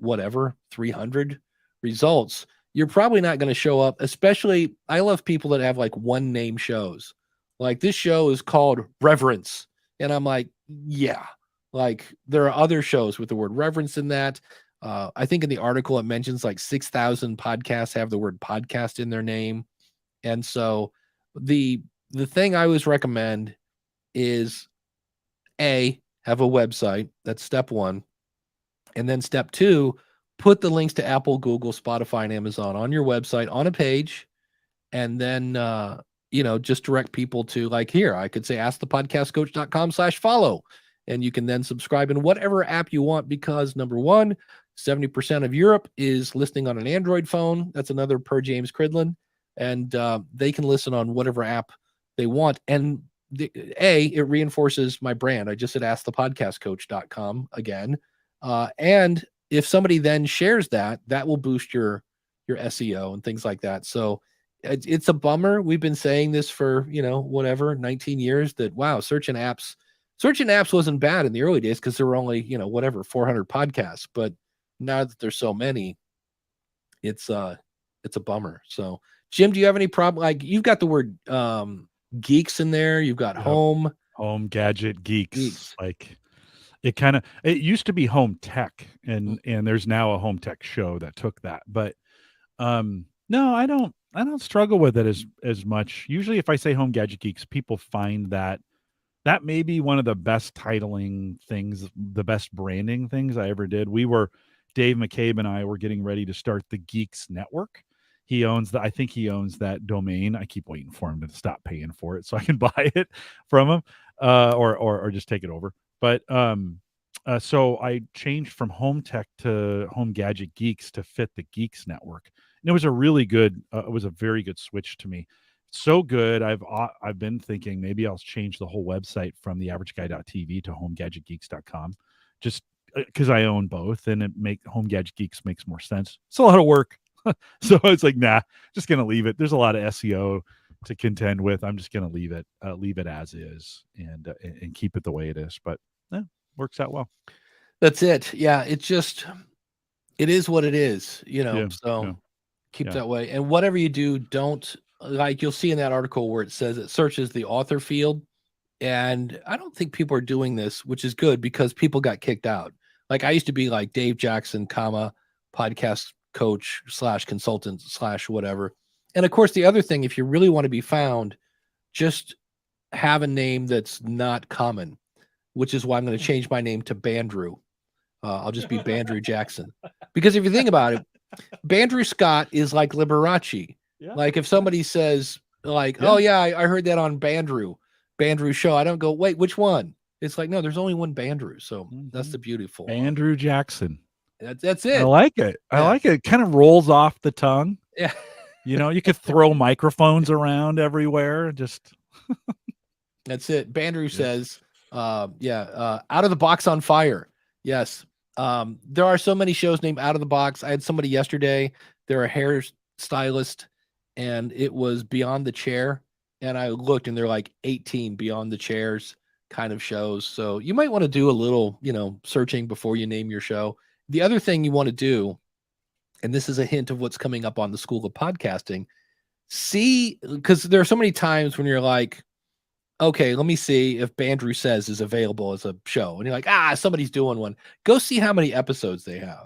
300 results. You're probably not going to show up, especially I love people that have like one name shows. Like this show is called Reverence. And I'm like, yeah, like there are other shows with the word reverence in that. I think in the article, it mentions like 6,000 podcasts have the word podcast in their name. And so the thing I always recommend is have a website. That's step 1. And then step 2, put the links to Apple, Google, Spotify, and Amazon on your website on a page. And then, just direct people to, like, here, I could say askthepodcastcoach.com/follow. And you can then subscribe in whatever app you want, because number 1, 70% of Europe is listening on an Android phone. That's another per James Cridlin. And they can listen on whatever app they want. And it reinforces my brand. I just said askthepodcastcoach.com again. And if somebody then shares that will boost your SEO and things like that. So it's a bummer. We've been saying this for, 19 years, that, wow, searching apps wasn't bad in the early days because there were only, 400 podcasts. But now that there's so many, it's a bummer. So Jim, do you have any problem? Like, you've got the word geeks in there. You've got home gadget geeks. Like, it used to be home tech, and there's now a home tech show that took that. But no, I don't I don't struggle with it as much. Usually if I say Home Gadget Geeks, people find that may be one of the best titling things, the best branding things I ever did. Dave McCabe and I were getting ready to start the Geeks Network. I think he owns that domain. I keep waiting for him to stop paying for it so I can buy it from him, or just take it over. But so I changed from Home Tech to Home Gadget Geeks to fit the Geeks Network, and it was a very good switch to me. So good. I've been thinking maybe I'll change the whole website from theaverageguy.tv to homegadgetgeeks.com, just because I own both, and Home Gadget Geeks makes more sense. It's a lot of work. So it's like, nah, just going to leave it. There's a lot of SEO to contend with. I'm just going to leave it as is and keep it the way it is. But works out well. That's it. Yeah. It is what it is, keep that way. And whatever you do, don't, like you'll see in that article where it says it searches the author field. And I don't think people are doing this, which is good because people got kicked out. Like I used to be like Dave Jackson, podcast coach / consultant / whatever. And of course, the other thing, if you really want to be found, just have a name that's not common, which is why I'm going to change my name to Bandrew. I'll just be Bandrew Jackson. Because if you think about it, Bandrew Scott is like Liberace. Yeah. Like if somebody says like, oh yeah, I heard that on Bandrew show. I don't go, wait, which one? It's like, no, there's only one Bandrew. So that's the beautiful Bandrew Jackson. That's it. I like it. I like it. It kind of rolls off the tongue. Yeah. You could throw microphones around everywhere. Just that's it. Bandrew says, out of the box on fire. Yes. There are so many shows named Out of the Box. I had somebody yesterday, they're a hairstylist, and it was Beyond the Chair. And I looked and they're like 18 Beyond the Chairs kind of shows. So you might want to do a little, searching before you name your show. The other thing you want to do, and this is a hint of what's coming up on the School of Podcasting, because there are so many times when you're like, okay, let me see if Bandrew Says is available as a show. And you're like, somebody's doing one. Go see how many episodes they have.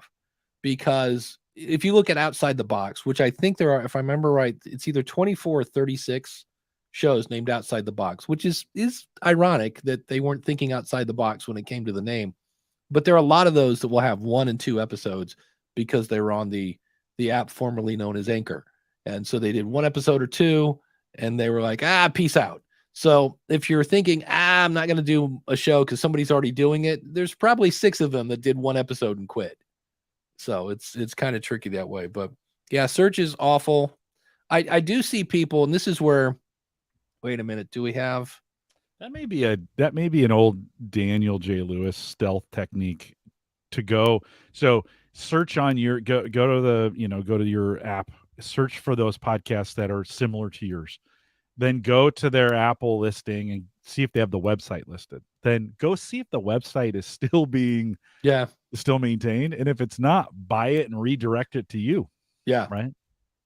Because if you look at Outside the Box, which I think there are, if I remember right, it's either 24 or 36 shows named Outside the Box, which is ironic that they weren't thinking outside the box when it came to the name. But there are a lot of those that will have 1 and 2 episodes because they were on the app formerly known as Anchor. And so they did 1 episode or 2, and they were like, peace out. So if you're thinking, I'm not going to do a show because somebody's already doing it, there's probably 6 of them that did 1 episode and quit. So it's kind of tricky that way. But yeah, search is awful. I do see people, and this is where, wait a minute, do we have? That may be an old Daniel J. Lewis stealth technique to go. So search on go to your app, search for those podcasts that are similar to yours. Then go to their Apple listing and see if they have the website listed. Then go see if the website is still still maintained. And if it's not, buy it and redirect it to you. Yeah. Right.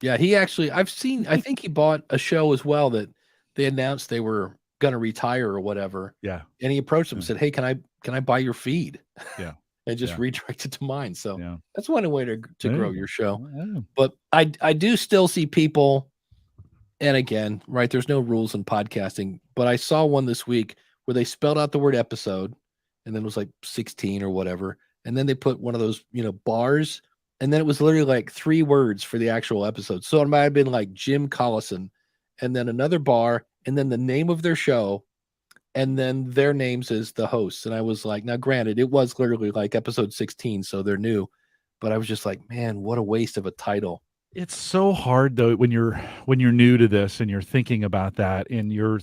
Yeah. He actually, I think he bought a show as well that they announced they were going to retire or whatever. Yeah. And he approached them and said, hey, can I buy your feed? Yeah. And just redirect it to mine. So that's one way to grow your show. Yeah. But I do still see people, and again, right, there's no rules in podcasting, but I saw one this week where they spelled out the word episode, and then it was like 16 or whatever. And then they put one of those, bars, and then it was literally like 3 words for the actual episode. So it might have been like Jim Collison, and then another bar, and then the name of their show, and then their names as the hosts. And I was like, now granted, it was literally like episode 16, so they're new, but I was just like, man, what a waste of a title. It's so hard though when you're new to this and you're thinking about that, and you're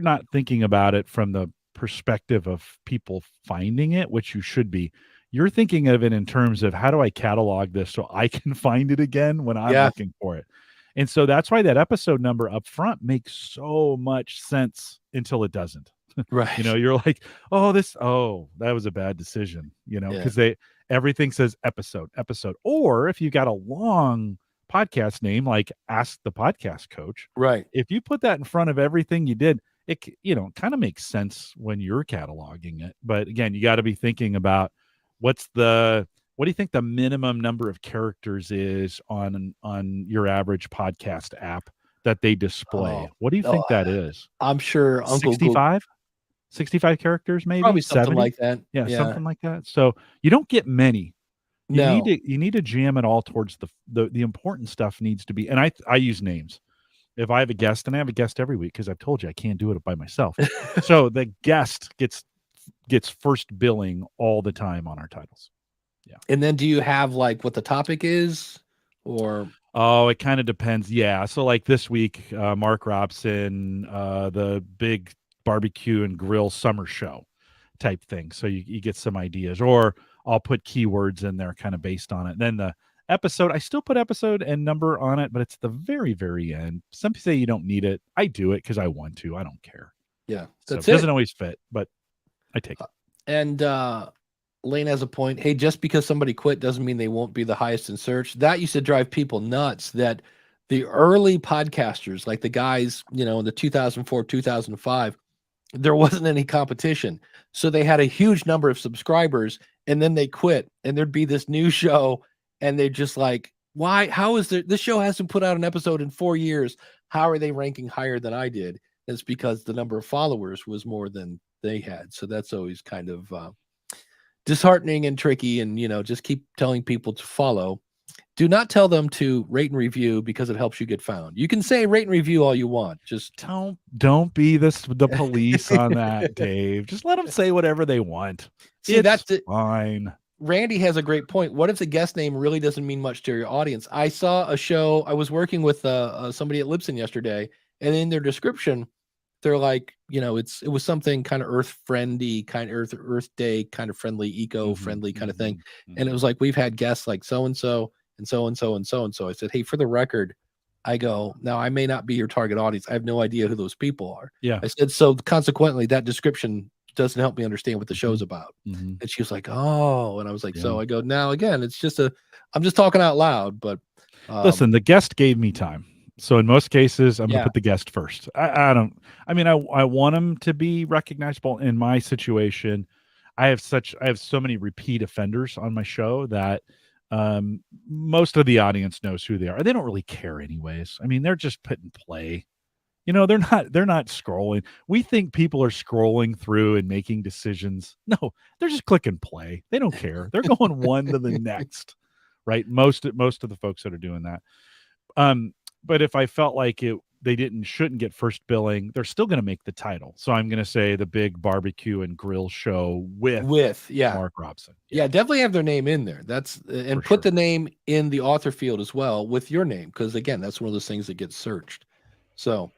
not thinking about it from the perspective of people finding it, which you should be. You're thinking of it in terms of, how do I catalog this so I can find it again when I'm looking for it? And so that's why that episode number up front makes so much sense until it doesn't. Right. You're like, that was a bad decision, because everything says episode. Or if you got a long podcast name like Ask the Podcast Coach, right? If you put that in front of everything you did, it kind of makes sense when you're cataloging it. But again, you got to be thinking about what's the what do you think the minimum number of characters is on your average podcast app that they display? What do you think that is? I'm sure Uncle 65? 65 characters, maybe? probably something 70? like that. Yeah, something like that. So you don't get many. You No. need to jam it all towards the important stuff needs to be, and I use names. If I have a guest, and I have a guest every week because I've told you I can't do it by myself. So the guest gets first billing all the time on our titles. Yeah. And then do you have like what the topic is, or? Oh, it kind of depends. Yeah. So like this week, Mark Robson, the big barbecue and grill summer show type thing. So you get some ideas, or I'll put keywords in there kind of based on it. And then the episode, I still put episode and number on it, but it's the very, very end. Some people say you don't need it. I do it because I want to. I don't care. Yeah. So That's it doesn't always fit, but I take it. And Lane has a point. Hey, just because somebody quit doesn't mean they won't be the highest in search. That used to drive people nuts, that the early podcasters, like the guys, in the 2004, 2005, there wasn't any competition. So they had a huge number of subscribers, and then they quit, and there'd be this new show, and they're just like, why? How is this show hasn't put out an episode in 4 years? How are they ranking higher than I did? It's because the number of followers was more than they had. So that's always kind of disheartening and tricky. And, just keep telling people to follow. Do not tell them to rate and review because it helps you get found. You can say rate and review all you want. Just don't be the police on that, Dave. Just let them say whatever they want. See, that's fine. Randy has a great point. What if the guest name really doesn't mean much to your audience? I saw a show. I was working with somebody at Libsyn yesterday, and in their description, they're like, it was something kind of earth friendly, kind of Earth Day, kind of friendly, eco-friendly kind of thing. And it was like, we've had guests like so-and-so and so-and-so and so-and-so. I said, hey, for the record, I go, now I may not be your target audience. I have no idea who those people are. Yeah. I said, so consequently, that description doesn't help me understand what the show's about. And she was like, oh, and I was like, so I go, now again, it's just I'm just talking out loud, but listen, the guest gave me time. So in most cases, I'm going to put the guest first. I want them to be recognizable. In my situation, I have so many repeat offenders on my show that most of the audience knows who they are. They don't really care anyways. I mean, they're just putting play. They're not scrolling. We think people are scrolling through and making decisions. No, they're just clicking play. They don't care. They're going one to the next, right? Most of the folks that are doing that. But if I felt like they shouldn't get first billing, they're still going to make the title. So I'm going to say the big barbecue and grill show with Mark Robson. Yeah, definitely have their name in there. And put the name in the author field as well with your name, because again, that's one of those things that gets searched. So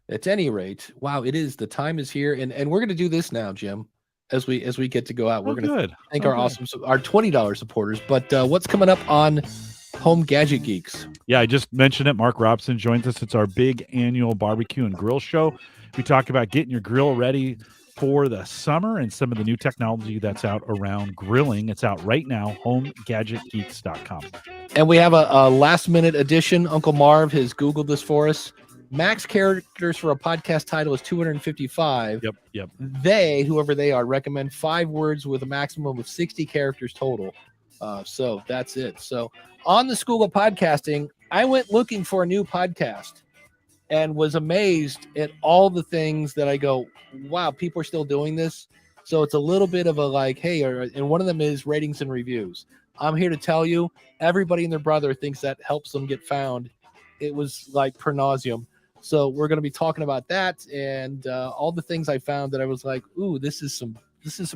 at any rate, wow, the time is here, and we're going to do this now, Jim. As we get to go out, we're going to thank our $20 supporters. But what's coming up on Home Gadget Geeks? Yeah, I just mentioned it. Mark Robson joins us. It's our big annual barbecue and grill show. We talk about getting your grill ready for the summer and some of the new technology that's out around grilling. It's out right now, homegadgetgeeks.com. And we have a last-minute addition. Uncle Marv has Googled this for us. Max characters for a podcast title is 255. Yep. They, whoever they are, recommend 5 words with a maximum of 60 characters total. So that's it. So on the School of Podcasting, I went looking for a new podcast and was amazed at all the things that I go, wow, people are still doing this. So it's a little bit of a like, hey, and one of them is ratings and reviews. I'm here to tell you, everybody and their brother thinks that helps them get found. It was like per nauseum. So we're going to be talking about that and all the things I found that I was like, ooh, this is some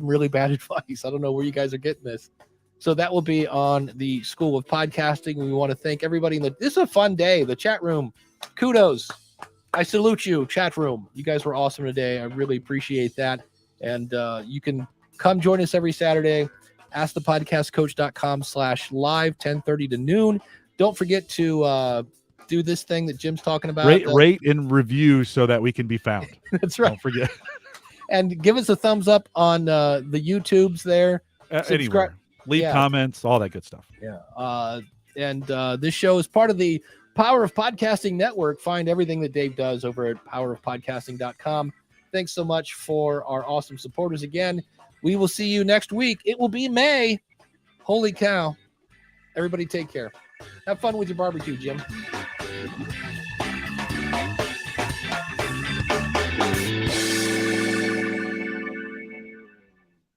really bad advice. I don't know where you guys are getting this. So that will be on the School of Podcasting. We want to thank everybody this is a fun day. The chat room, kudos. I salute you, chat room. You guys were awesome today. I really appreciate that. And you can come join us every Saturday. AskThePodcastCoach.com/live, 10:30 to noon. Don't forget to do this thing that Jim's talking about. Rate and review so that we can be found. That's right. Don't forget. And give us a thumbs up on the YouTubes there. Anywhere. Leave comments, all that good stuff. Yeah. And this show is part of the Power of Podcasting Network. Find everything that Dave does over at powerofpodcasting.com. Thanks so much for our awesome supporters again. We will see you next week. It will be May. Holy cow. Everybody take care. Have fun with your barbecue, Jim.